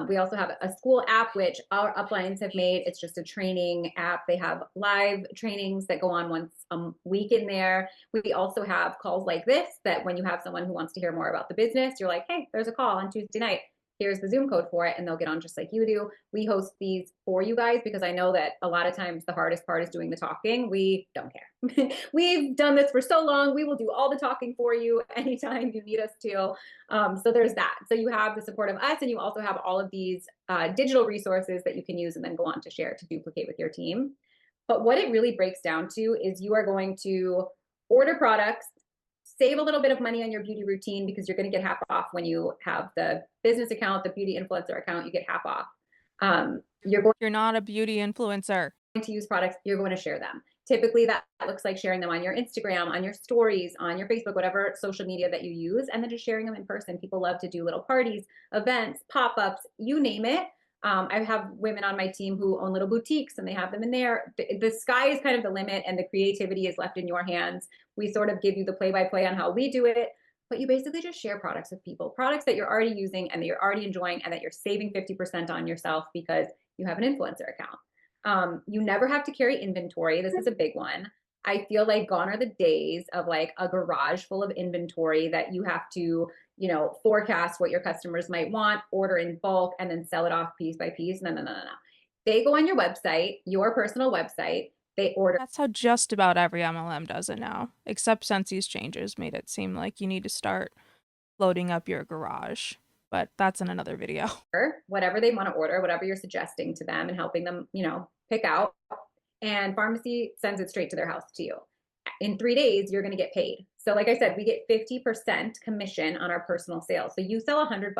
We also have a school app, which our uplines have made. It's just a training app. They have live trainings that go on once a week in there. We also have calls like this, that when you have someone who wants to hear more about the business, you're like, hey, there's a call on Tuesday night. here's the Zoom code for it, and they'll get on just like you do. We host these for you guys because I know that a lot of times the hardest part is doing the talking. We don't care. We've done this for so long. We will do all the talking for you anytime you need us to. So there's that. So you have the support of us, and you also have all of these digital resources that you can use and then go on to share to duplicate with your team. But what it really breaks down to is you are going to order products, save a little bit of money on your beauty routine because you're going to get half off when you have the business account, the beauty influencer account, you get half off. You're not a beauty influencer. To use products, you're going to share them. Typically that looks like sharing them on your Instagram, on your stories, on your Facebook, whatever social media that you use, and then just sharing them in person. People love to do little parties, events, pop-ups, you name it. I have women on my team who own little boutiques and they have them in there. The sky is kind of the limit and the creativity is left in your hands. We sort of give you the play-by-play on how we do it, but you basically just share products with people, products that you're already using and that you're already enjoying and that you're saving 50% on yourself because you have an influencer account. You never have to carry inventory. This is a big one. I feel like gone are the days of like a garage full of inventory that you have to, forecast what your customers might want, order in bulk, and then sell it off piece by piece. No. They go on your website, your personal website, they order. That's how just about every MLM does it now, except since these changes made it seem like you need to start loading up your garage. But that's in another video. Whatever they want to order, whatever you're suggesting to them and helping them, pick out. And Farmasi sends it straight to their house to you. In 3 days, you're going to get paid. So like I said, we get 50% commission on our personal sales. So you sell $100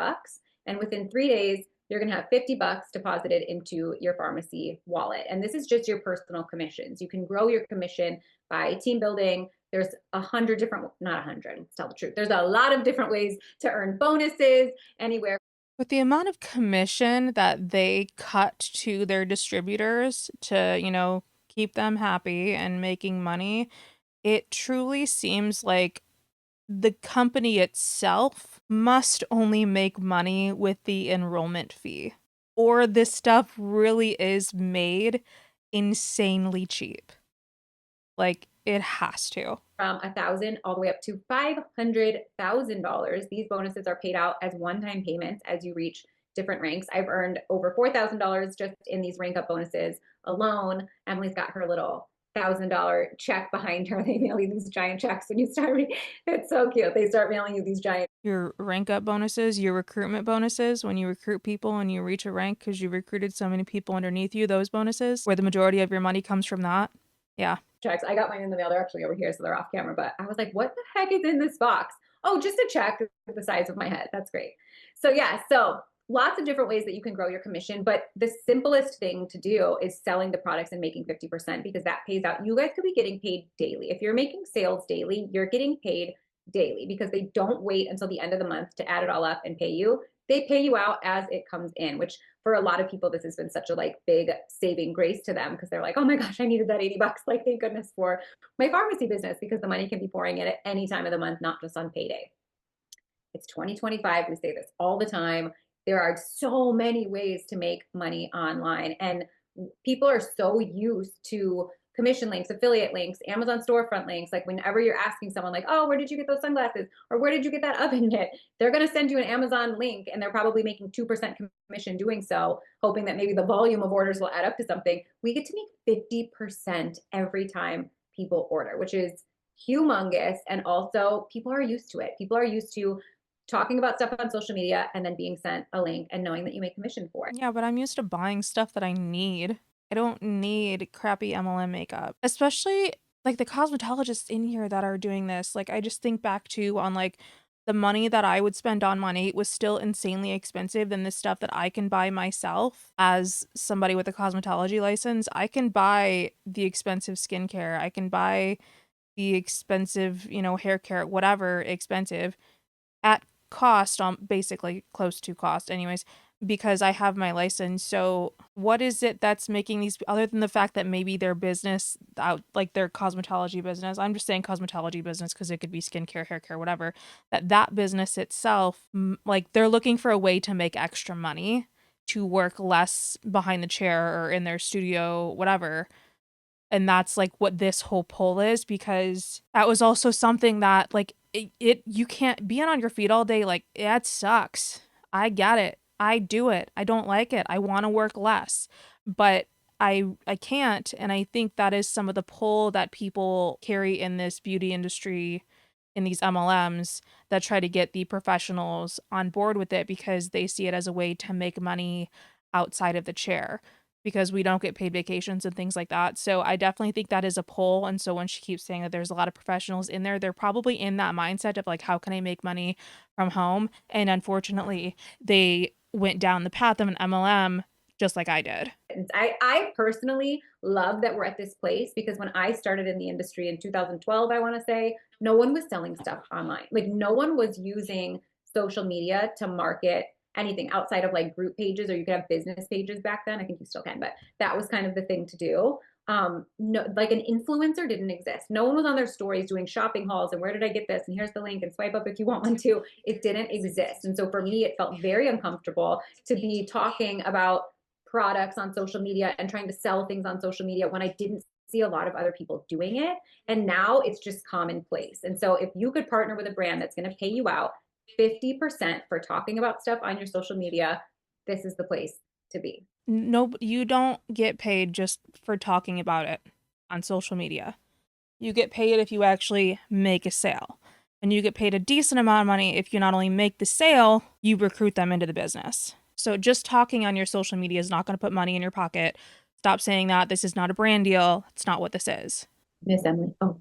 and within 3 days, you're going to have $50 deposited into your Farmasi wallet. And this is just your personal commissions. You can grow your commission by team building. There's 100 different, not 100, let's tell the truth. There's a lot of different ways to earn bonuses anywhere. With the amount of commission that they cut to their distributors to, keep them happy and making money, it truly seems like the company itself must only make money with the enrollment fee. Or this stuff really is made insanely cheap. Like, it has to. From $1,000 all the way up to $500,000. These bonuses are paid out as one-time payments as you reach different ranks. I've earned over $4,000 just in these rank up bonuses alone. Emily's got her little $1,000 check behind her. They mail you these giant checks when you start. It's so cute. They start mailing you these giant. Your rank up bonuses, your recruitment bonuses, when you recruit people and you reach a rank because you recruited so many people underneath you, those bonuses, where the majority of your money comes from that. Yeah. Checks. I got mine in the mail. They're actually over here, so they're off camera. But I was like, what the heck is in this box? Oh, just a check the size of my head. That's great. So yeah, so lots of different ways that you can grow your commission. But the simplest thing to do is selling the products and making 50% because that pays out. You guys could be getting paid daily. If you're making sales daily, you're getting paid daily because they don't wait until the end of the month to add it all up and pay you. They pay you out as it comes in, which for a lot of people, this has been such a big saving grace to them because they're like, oh my gosh, I needed that $80. Like, thank goodness for my Farmasi business because the money can be pouring in at any time of the month, not just on payday. It's 2025. We say this all the time. There are so many ways to make money online, and people are so used to commission links, affiliate links, Amazon storefront links. Like whenever you're asking someone like, oh, where did you get those sunglasses? Or where did you get that oven mitt? They're going to send you an Amazon link and they're probably making 2% commission doing so, hoping that maybe the volume of orders will add up to something. We get to make 50% every time people order, which is humongous. And also people are used to it. People are used to talking about stuff on social media and then being sent a link and knowing that you make commission for it. Yeah, but I'm used to buying stuff that I need. I don't need crappy MLM makeup, especially like the cosmetologists in here that are doing this. Like, I just think back to on the money that I would spend on Monat was still insanely expensive than the stuff that I can buy myself as somebody with a cosmetology license. I can buy the expensive skincare. I can buy the expensive, hair care, whatever expensive at cost, basically close to cost anyways, because I have my license. So what is it that's making these, other than the fact that maybe their business out, like their cosmetology business, I'm just saying cosmetology business because it could be skincare, hair care, whatever, that business itself, like they're looking for a way to make extra money to work less behind the chair or in their studio, whatever. And that's like what this whole poll is, because that was also something that you can't being on your feet all day. Like, it sucks. I get it. I do it. I don't like it. I want to work less, but I can't. And I think that is some of the pull that people carry in this beauty industry, in these MLMs, that try to get the professionals on board with it because they see it as a way to make money outside of the chair, because we don't get paid vacations and things like that. So I definitely think that is a pull. And so when she keeps saying that there's a lot of professionals in there, they're probably in that mindset of like, how can I make money from home? And unfortunately, they went down the path of an MLM just like I did. I personally love that we're at this place, because when I started in the industry in 2012, I want to say, no one was selling stuff online. Like, no one was using social media to market anything outside of like group pages, or you could have business pages back then. I think you still can, but that was kind of the thing to do. No, like an influencer didn't exist. No one was on their stories doing shopping hauls and where did I get this? And here's the link and swipe up if you want one to. It didn't exist. And so for me, it felt very uncomfortable to be talking about products on social media and trying to sell things on social media when I didn't see a lot of other people doing it. And now it's just commonplace. And so if you could partner with a brand that's going to pay you out 50% for talking about stuff on your social media, this is the place to be. No, you don't get paid just for talking about it on social media. You get paid if you actually make a sale. And you get paid a decent amount of money if you not only make the sale, you recruit them into the business. So just talking on your social media is not going to put money in your pocket. Stop saying that. This is not a brand deal. It's not what this is. Miss Emily. Oh,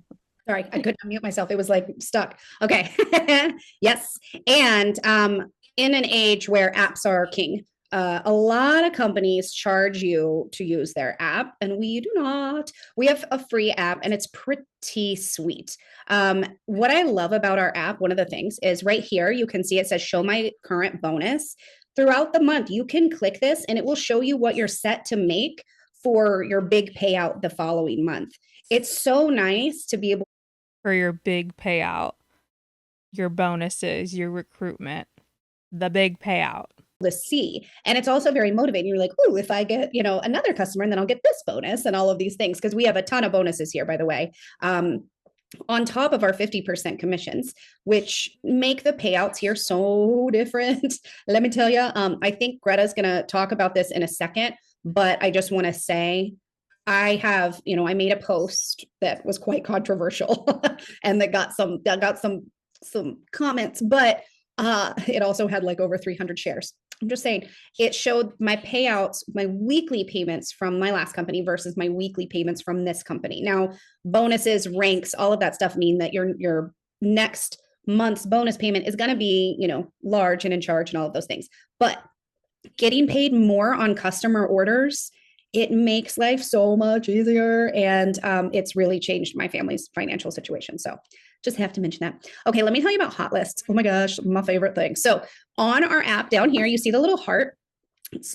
Sorry, I couldn't unmute myself. It was like stuck. Okay. Yes. And in an age where apps are king, a lot of companies charge you to use their app, and we do not. We have a free app, and it's pretty sweet. What I love about our app, one of the things is right here, you can see it says show my current bonus. Throughout the month, you can click this, and it will show you what you're set to make for your big payout the following month. It's so nice to be able For your big payout, your bonuses, your recruitment, the big payout. to see. And it's also very motivating. You're like, ooh, if I get, another customer, and then I'll get this bonus and all of these things. Because we have a ton of bonuses here, by the way. On top of our 50% commissions, which make the payouts here so different. Let me tell you, I think Greta's going to talk about this in a second, but I just want to say, I have, I made a post that was quite controversial and that got some comments, but it also had like over 300 shares. I'm just saying, it showed my payouts, my weekly payments from my last company versus my weekly payments from this company. Now, bonuses, ranks, all of that stuff mean that your next month's bonus payment is going to be, large and in charge and all of those things. But getting paid more on customer orders, it makes life so much easier. And it's really changed my family's financial situation. So just have to mention that. Okay, let me tell you about hot lists. Oh my gosh, my favorite thing. So on our app down here, you see the little heart.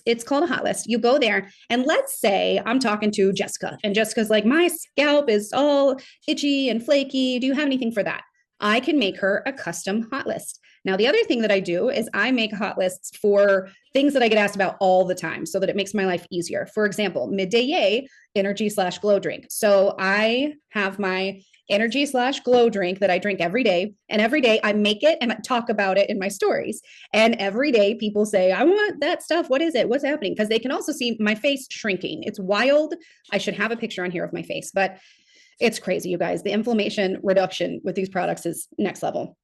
It's called a hot list. You go there, and let's say I'm talking to Jessica, and Jessica's like, my scalp is all itchy and flaky. Do you have anything for that? I can make her a custom hot list. Now, the other thing that I do is I make hot lists for things that I get asked about all the time so that it makes my life easier. For example, midday yay, energy/glow drink. So I have my energy/glow drink that I drink every day. And every day I make it and I talk about it in my stories. And every day people say, I want that stuff. What is it? What's happening? Because they can also see my face shrinking. It's wild. I should have a picture on here of my face, but it's crazy, you guys. The inflammation reduction with these products is next level.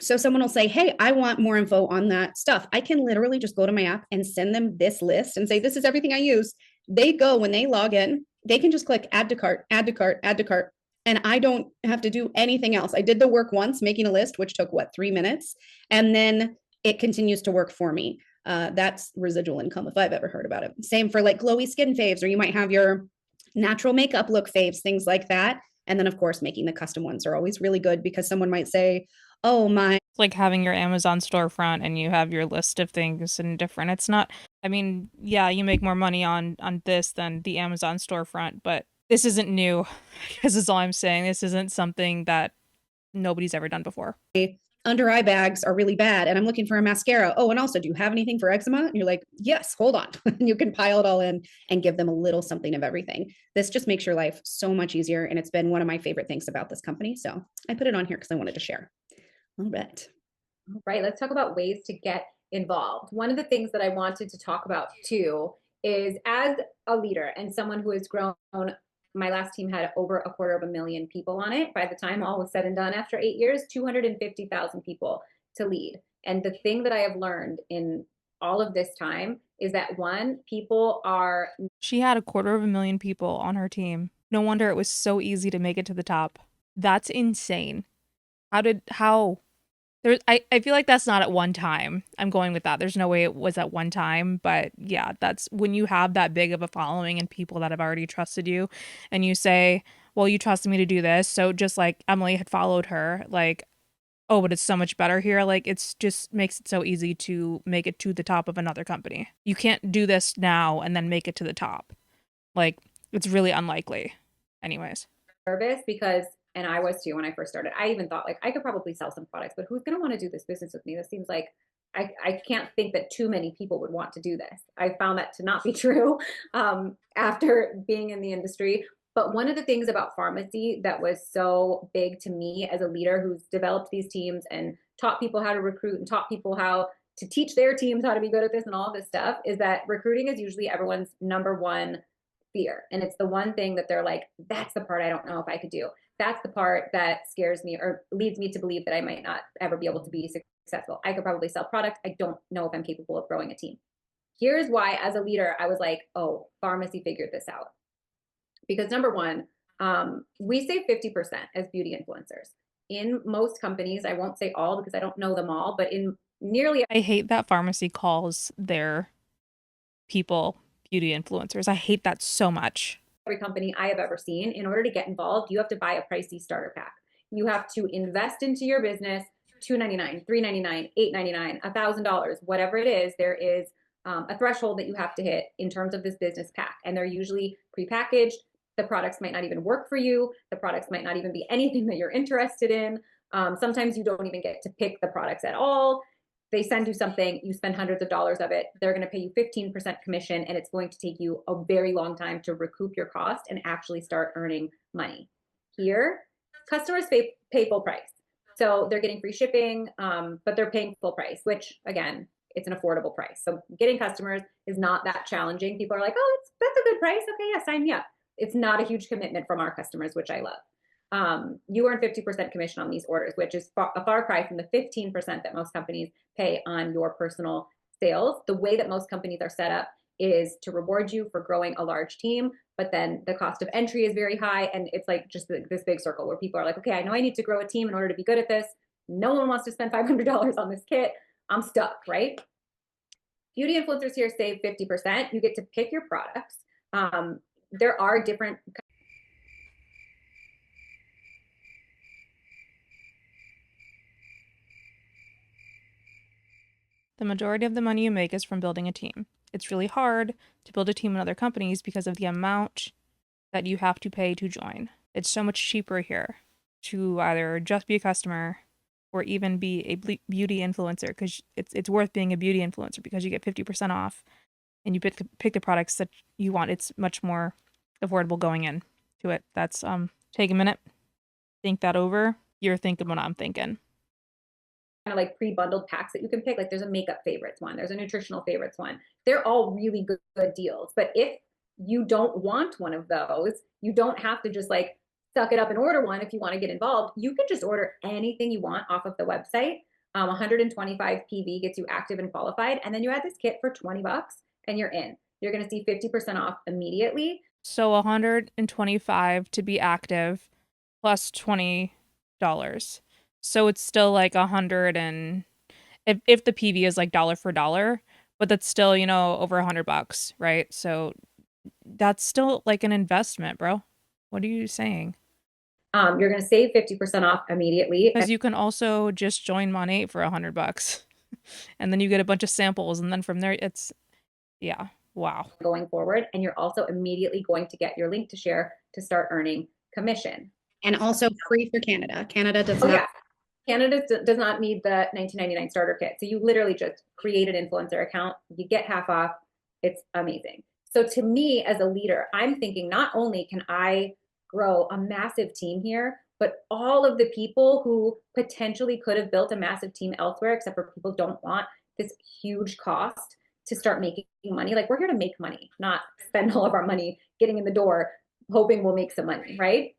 So someone will say, hey, I want more info on that stuff. I can literally just go to my app and send them this list and say, this is everything I use. They go, when they log in, they can just click add to cart, add to cart, add to cart. And I don't have to do anything else. I did the work once, making a list, which took 3 minutes. And then it continues to work for me. That's residual income if I've ever heard about it. Same for like glowy skin faves, or you might have your natural makeup look faves, things like that. And then of course, making the custom ones are always really good, because someone might say, oh my. It's like having your Amazon storefront and you have your list of things and different. It's not, I mean, yeah, you make more money on this than the Amazon storefront, but this isn't new, because is all I'm saying. This isn't something that nobody's ever done before. Under eye bags are really bad, and I'm looking for a mascara. Oh, and also, do you have anything for eczema? And you're like, yes, hold on. You can pile it all in and give them a little something of everything. This just makes your life so much easier. And it's been one of my favorite things about this company. So I put it on here because I wanted to share. All right. All right, let's talk about ways to get involved. One of the things that I wanted to talk about too is, as a leader and someone who has grown, my last team had over 250,000 people on it. By the time all was said and done, after 8 years, 250,000 people to lead. And the thing that I have learned in all of this time is that, one, people are. She had 250,000 people on her team. No wonder it was so easy to make it to the top. That's insane. How? I feel like that's not at one time. I'm going with that. There's no way it was at one time, but yeah, that's when you have that big of a following and people that have already trusted you and you say, well, you trusted me to do this. So just like Emily had followed her, like, oh, but it's so much better here. Like, it's just makes it so easy to make it to the top of another company. You can't do this now and then make it to the top. Like, it's really unlikely. Anyways. Nervous because, and I was too when I first started. I even thought like I could probably sell some products, but who's going to want to do this business with me? This seems like I can't think that too many people would want to do this. I found that to not be true after being in the industry. But one of the things about Farmasi that was so big to me as a leader who's developed these teams and taught people how to recruit and taught people how to teach their teams how to be good at this and all of this stuff is that recruiting is usually everyone's number one fear. And it's the one thing that they're like, that's the part I don't know if I could do. That's the part that scares me or leads me to believe that I might not ever be able to be successful. I could probably sell product. I don't know if I'm capable of growing a team. Here's why, as a leader, I was like, oh, Farmasi figured this out. Because number one, we save 50% as beauty influencers. In most companies, I won't say all because I don't know them all, but in nearly. I hate that Farmasi calls their people beauty influencers. I hate that so much. Every company I have ever seen, in order to get involved, you have to buy a pricey starter pack. You have to invest into your business, $299, $399, $899, $1,000, whatever it is. There is a threshold that you have to hit in terms of this business pack, and they're usually prepackaged. The products might not even work for you. The products might not even be anything that you're interested in. Sometimes you don't even get to pick the products at all. They send you something, you spend hundreds of dollars of it, they're going to pay you 15% commission, and it's going to take you a very long time to recoup your cost and actually start earning money. Here, customers pay full price. So they're getting free shipping, but they're paying full price, which again, it's an affordable price. So getting customers is not that challenging. People are like, oh, that's a good price. Okay, yeah, sign me up. It's not a huge commitment from our customers, which I love. You earn 50% commission on these orders, which is a far cry from the 15% that most companies pay on your personal sales. The way that most companies are set up is to reward you for growing a large team, but then the cost of entry is very high. And it's like just this big circle where people are like, okay, I know I need to grow a team in order to be good at this. No one wants to spend $500 on this kit. I'm stuck, right? Beauty influencers here save 50%. You get to pick your products. There are different. The majority of the money you make is from building a team. It's really hard to build a team in other companies because of the amount that you have to pay to join. It's so much cheaper here to either just be a customer or even be a beauty influencer, because it's worth being a beauty influencer because you get 50% off and you pick the products that you want. It's much more affordable going in to it. That's take a minute, think that over. You're thinking what I'm thinking. Kind of like pre-bundled packs that you can pick. Like there's a makeup favorites one, there's a nutritional favorites one. They're all really good deals. But if you don't want one of those, you don't have to just like suck it up and order one. If you want to get involved, you can just order anything you want off of the website. 125 PV gets you active and qualified, and then you add this kit for 20 bucks and you're in. You're going to see 50% off immediately. So 125 to be active plus $20. So it's still like 100, and if the PV is like dollar for dollar, but that's still, you know, over $100, right? So that's still like an investment, bro. What are you saying? You're going to save 50% off immediately. Because you can also just join Monat for $100 and then you get a bunch of samples. And then from there, it's, yeah, wow. Going forward. And you're also immediately going to get your link to share to start earning commission. And also free for Canada. Canada does not. Yeah. Canada does not need the $19.99 starter kit. So you literally just create an influencer account. You get half off. It's amazing. So to me as a leader, I'm thinking not only can I grow a massive team here, but all of the people who potentially could have built a massive team elsewhere, except for people don't want this huge cost to start making money. Like, we're here to make money, not spend all of our money getting in the door, hoping we'll make some money, right?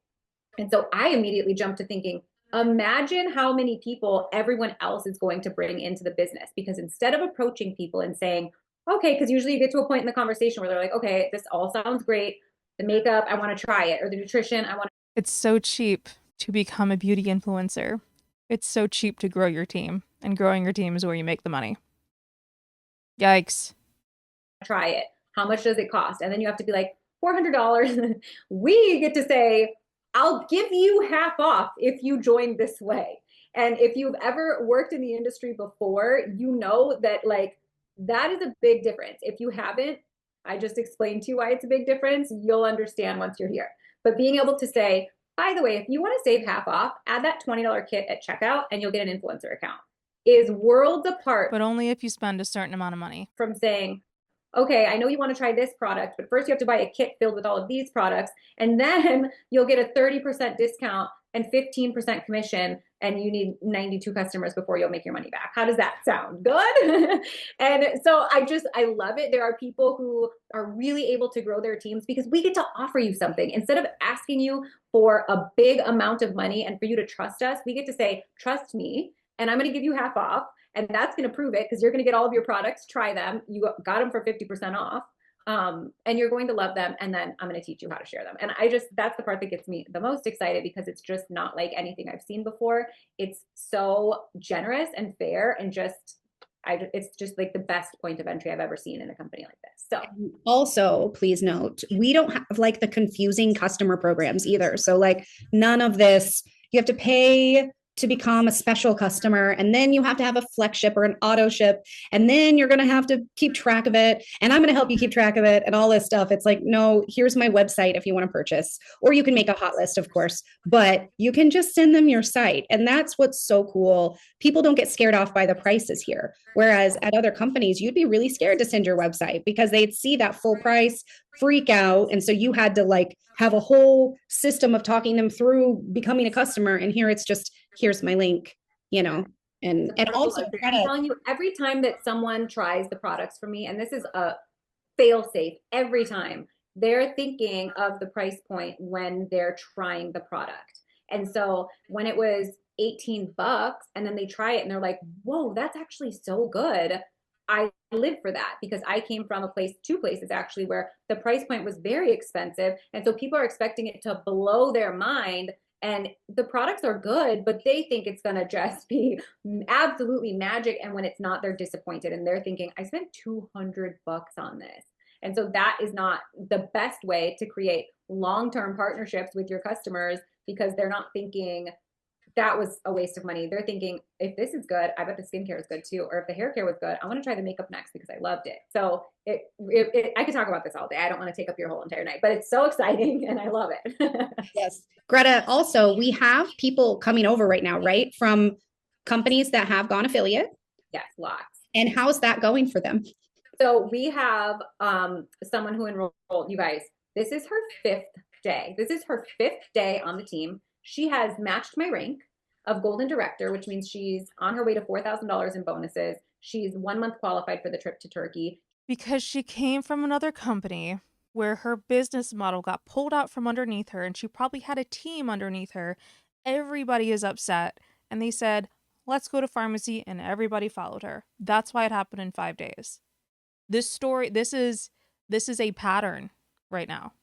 And so I immediately jumped to thinking, imagine how many people everyone else is going to bring into the business. Because instead of approaching people and saying, okay, because usually you get to a point in the conversation where they're like, okay, this all sounds great. The makeup, I want to try it. Or the nutrition, I want It's so cheap to become a beauty influencer. It's so cheap to grow your team, and growing your team is where you make the money. Yikes. to try it. How much does it cost? And then you have to be like, $400. We get to say, I'll give you half off if you join this way. And if you've ever worked in the industry before, you know that like that is a big difference. If you haven't, I just explained to you why it's a big difference. You'll understand once you're here. But being able to say, by the way, if you want to save half off, add that $20 kit at checkout and you'll get an influencer account is worlds apart. But only if you spend a certain amount of money. From saying, okay, I know you want to try this product, but first you have to buy a kit filled with all of these products, and then you'll get a 30% discount and 15% commission, and you need 92 customers before you'll make your money back. How does that sound? Good? And so I love it. There are people who are really able to grow their teams because we get to offer you something. Instead of asking you for a big amount of money and for you to trust us, we get to say, trust me, and I'm going to give you half off. And that's going to prove it because you're going to get all of your products, try them. You got them for 50% off. And you're going to love them. And then I'm going to teach you how to share them. And that's the part that gets me the most excited because it's just not like anything I've seen before. It's so generous and fair and it's just like the best point of entry I've ever seen in a company like this. So also, please note, we don't have like the confusing customer programs either. So like none of this, you have to pay to become a special customer, and then you have to have a flex ship or an auto ship, and then you're going to have to keep track of it, and I'm going to help you keep track of it and all this stuff. It's like, no, here's my website if you want to purchase, or you can make a hot list, of course, but you can just send them your site. And that's what's so cool. People don't get scared off by the prices here, whereas at other companies you'd be really scared to send your website because they'd see that full price, freak out, and so you had to like have a whole system of talking them through becoming a customer. And here it's just, here's my link, and also I'm telling you, every time that someone tries the products from me, and this is a fail safe, every time they're thinking of the price point when they're trying the product. And so when it was $18 and then they try it and they're like, whoa, that's actually so good. I live for that because I came from two places actually, where the price point was very expensive. And so people are expecting it to blow their mind. And the products are good, but they think it's going to just be absolutely magic. And when it's not, they're disappointed and they're thinking, I spent $200 on this. And so that is not the best way to create long-term partnerships with your customers because they're not thinking that was a waste of money. They're thinking, if this is good, I bet the skincare is good too. Or if the hair care was good, I want to try the makeup next because I loved it. So I could talk about this all day. I don't want to take up your whole entire night, but it's so exciting and I love it. Yes. Greta, also, we have people coming over right now, right? From companies that have gone affiliate. Yes, lots. And how's that going for them? So we have someone who enrolled, you guys, this is her 5th day. This is her 5th day on the team. She has matched my rank of Golden Director, which means she's on her way to $4,000 in bonuses. She's 1 month qualified for the trip to Turkey. Because she came from another company where her business model got pulled out from underneath her and she probably had a team underneath her. Everybody is upset. And they said, let's go to Farmasi, and everybody followed her. That's why it happened in 5 days. This story, this is a pattern right now,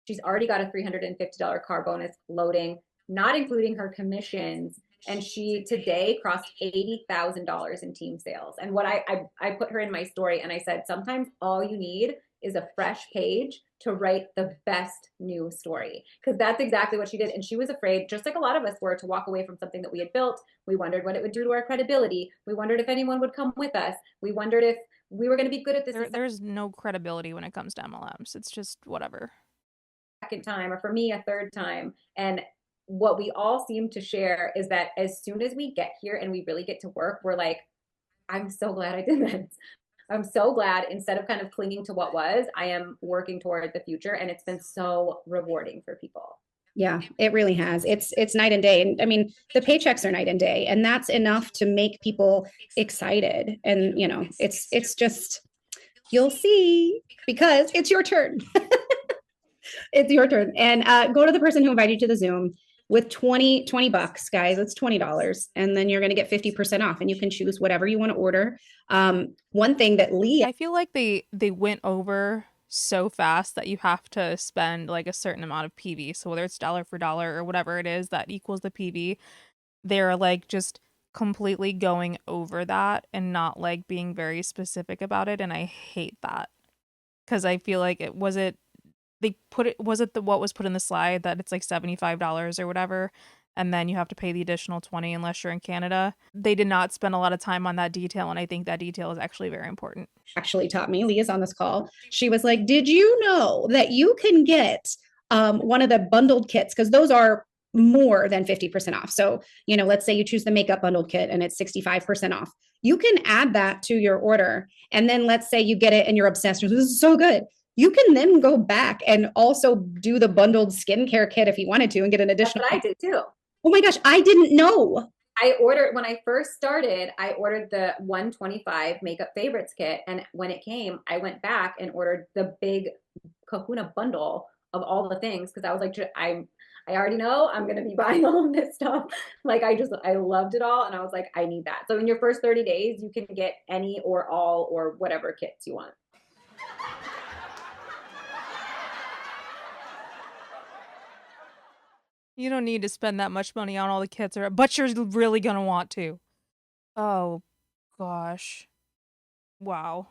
She's already got a $350 car bonus loading, not including her commissions. And she today crossed $80,000 in team sales. And what I put her in my story and I said, sometimes all you need is a fresh page to write the best new story. Because that's exactly what she did. And she was afraid, just like a lot of us were, to walk away from something that we had built. We wondered what it would do to our credibility. We wondered if anyone would come with us. We wondered if we were going to be good at this. There's no credibility when it comes to MLMs. It's just whatever. Second time, or for me, a third time. And what we all seem to share is that as soon as we get here and we really get to work, we're like, I'm so glad I did this. I'm so glad, instead of kind of clinging to what was, I am working toward the future. And it's been so rewarding for people. Yeah, it really has. It's night and day. And I mean, the paychecks are night and day, and that's enough to make people excited. And it's just you'll see because it's your turn. It's your turn. And go to the person who invited you to the Zoom with 20 bucks, guys. It's $20. And then you're going to get 50% off and you can choose whatever you want to order. One thing that Lee, I feel like they went over so fast that you have to spend like a certain amount of PV. So whether it's dollar for dollar or whatever it is that equals the PV, they're like just completely going over that and not like being very specific about it. And I hate that because I feel like they put it was it the what was put in the slide that it's like $75 or whatever, and then you have to pay the additional 20 unless you're in Canada. They did not spend a lot of time on that detail, and I think that detail is actually very important. actually taught me, Lee is on this call. She was like, did you know that you can get one of the bundled kits? Because those are more than 50% off. So, let's say you choose the makeup bundled kit and it's 65% off. You can add that to your order. And then let's say you get it and you're obsessed with this is so good. You can then go back and also do the bundled skincare kit if you wanted to and get an additional. That's what I did too. Oh my gosh, I didn't know. I ordered when I first started, I ordered the 125 makeup favorites kit. And when it came, I went back and ordered the big Kahuna bundle of all the things because I was like, I already know I'm gonna be buying all of this stuff. Like I loved it all and I was like, I need that. So in your first 30 days, you can get any or all or whatever kits you want. You don't need to spend that much money on all the kits, but you're really gonna want to. Oh gosh. Wow.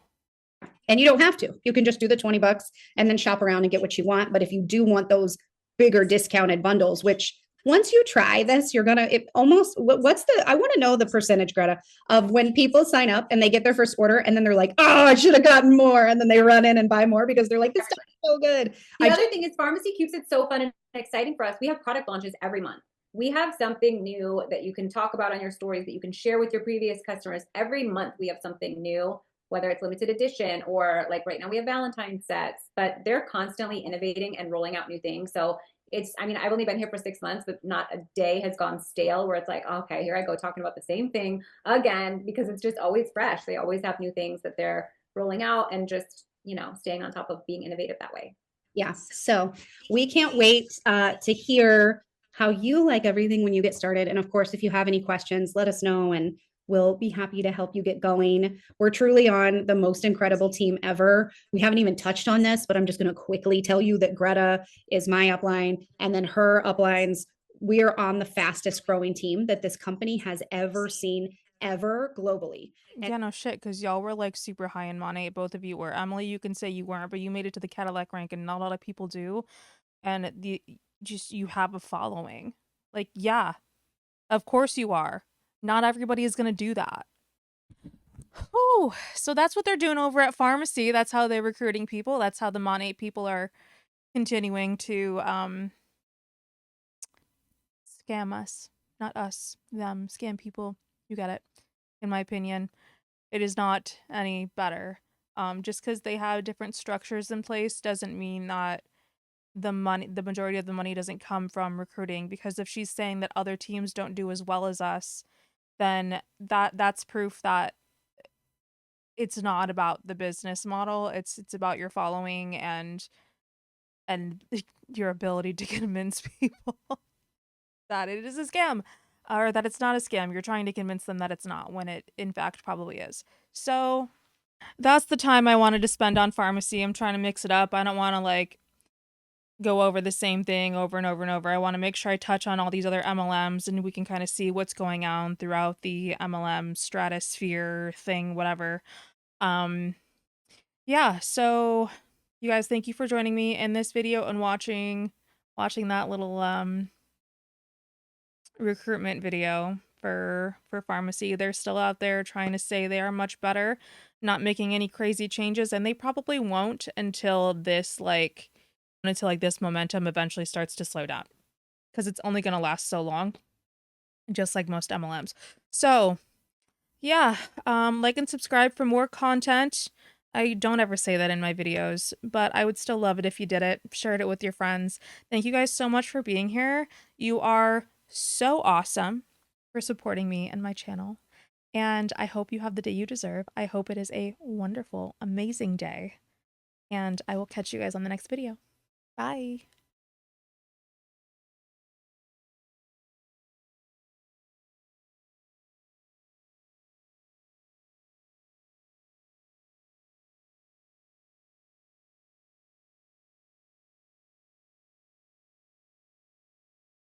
And you don't have to. You can just do the 20 bucks and then shop around and get what you want. But if you do want those bigger discounted bundles, which once you try this, you're going to it almost I want to know the percentage, Greta, of when people sign up and they get their first order and then they're like, oh, I should have gotten more. And then they run in and buy more because they're like, this stuff is so good. The other thing is Farmasi keeps it so fun and exciting for us. We have product launches every month. We have something new that you can talk about on your stories that you can share with your previous customers. Every month we have something new, whether it's limited edition or like right now we have Valentine sets, but they're constantly innovating and rolling out new things. So I've only been here for 6 months, but not a day has gone stale where it's like, okay, here I go talking about the same thing again, because it's just always fresh. They always have new things that they're rolling out and just, staying on top of being innovative that way. Yeah. So we can't wait to hear how you like everything when you get started. And of course, if you have any questions, let us know and we'll be happy to help you get going. We're truly on the most incredible team ever. We haven't even touched on this, but I'm just going to quickly tell you that Greta is my upline and then her uplines. We're on the fastest growing team that this company has ever seen ever globally. Yeah, no shit, because y'all were like super high in Monat. Both of you were. Emily, you can say you weren't, but you made it to the Cadillac rank, and not a lot of people do. And you have a following. Like, yeah, of course you are. Not everybody is gonna do that. Oh, so that's what they're doing over at Farmasi. That's how they're recruiting people. That's how the Monat people are continuing to scam us. Not us, them, scam people. You get it. In my opinion, it is not any better. Just because they have different structures in place doesn't mean that the majority of the money doesn't come from recruiting. Because if she's saying that other teams don't do as well as us, then that's proof that it's not about the business model. It's about your following and your ability to convince people that it is a scam or that it's not a scam. You're trying to convince them that it's not when it in fact probably is. So that's the time I wanted to spend on Farmasi. I'm trying to mix it up. I don't want to like go over the same thing over and over and over. I want to make sure I touch on all these other MLMs and we can kind of see what's going on throughout the MLM stratosphere thing, whatever. Yeah, so you guys, thank you for joining me in this video and watching that little recruitment video for Farmasi. They're still out there trying to say they are much better, not making any crazy changes, and they probably won't until this this momentum eventually starts to slow down, because it's only going to last so long, just like most MLMs. So yeah, like and subscribe for more content. I don't ever say that in my videos, but I would still love it if you did it. Shared it with your friends. Thank you guys so much for being here. You are so awesome for supporting me and my channel. And I hope you have the day you deserve. I hope it is a wonderful, amazing day. And I will catch you guys on the next video. Bye.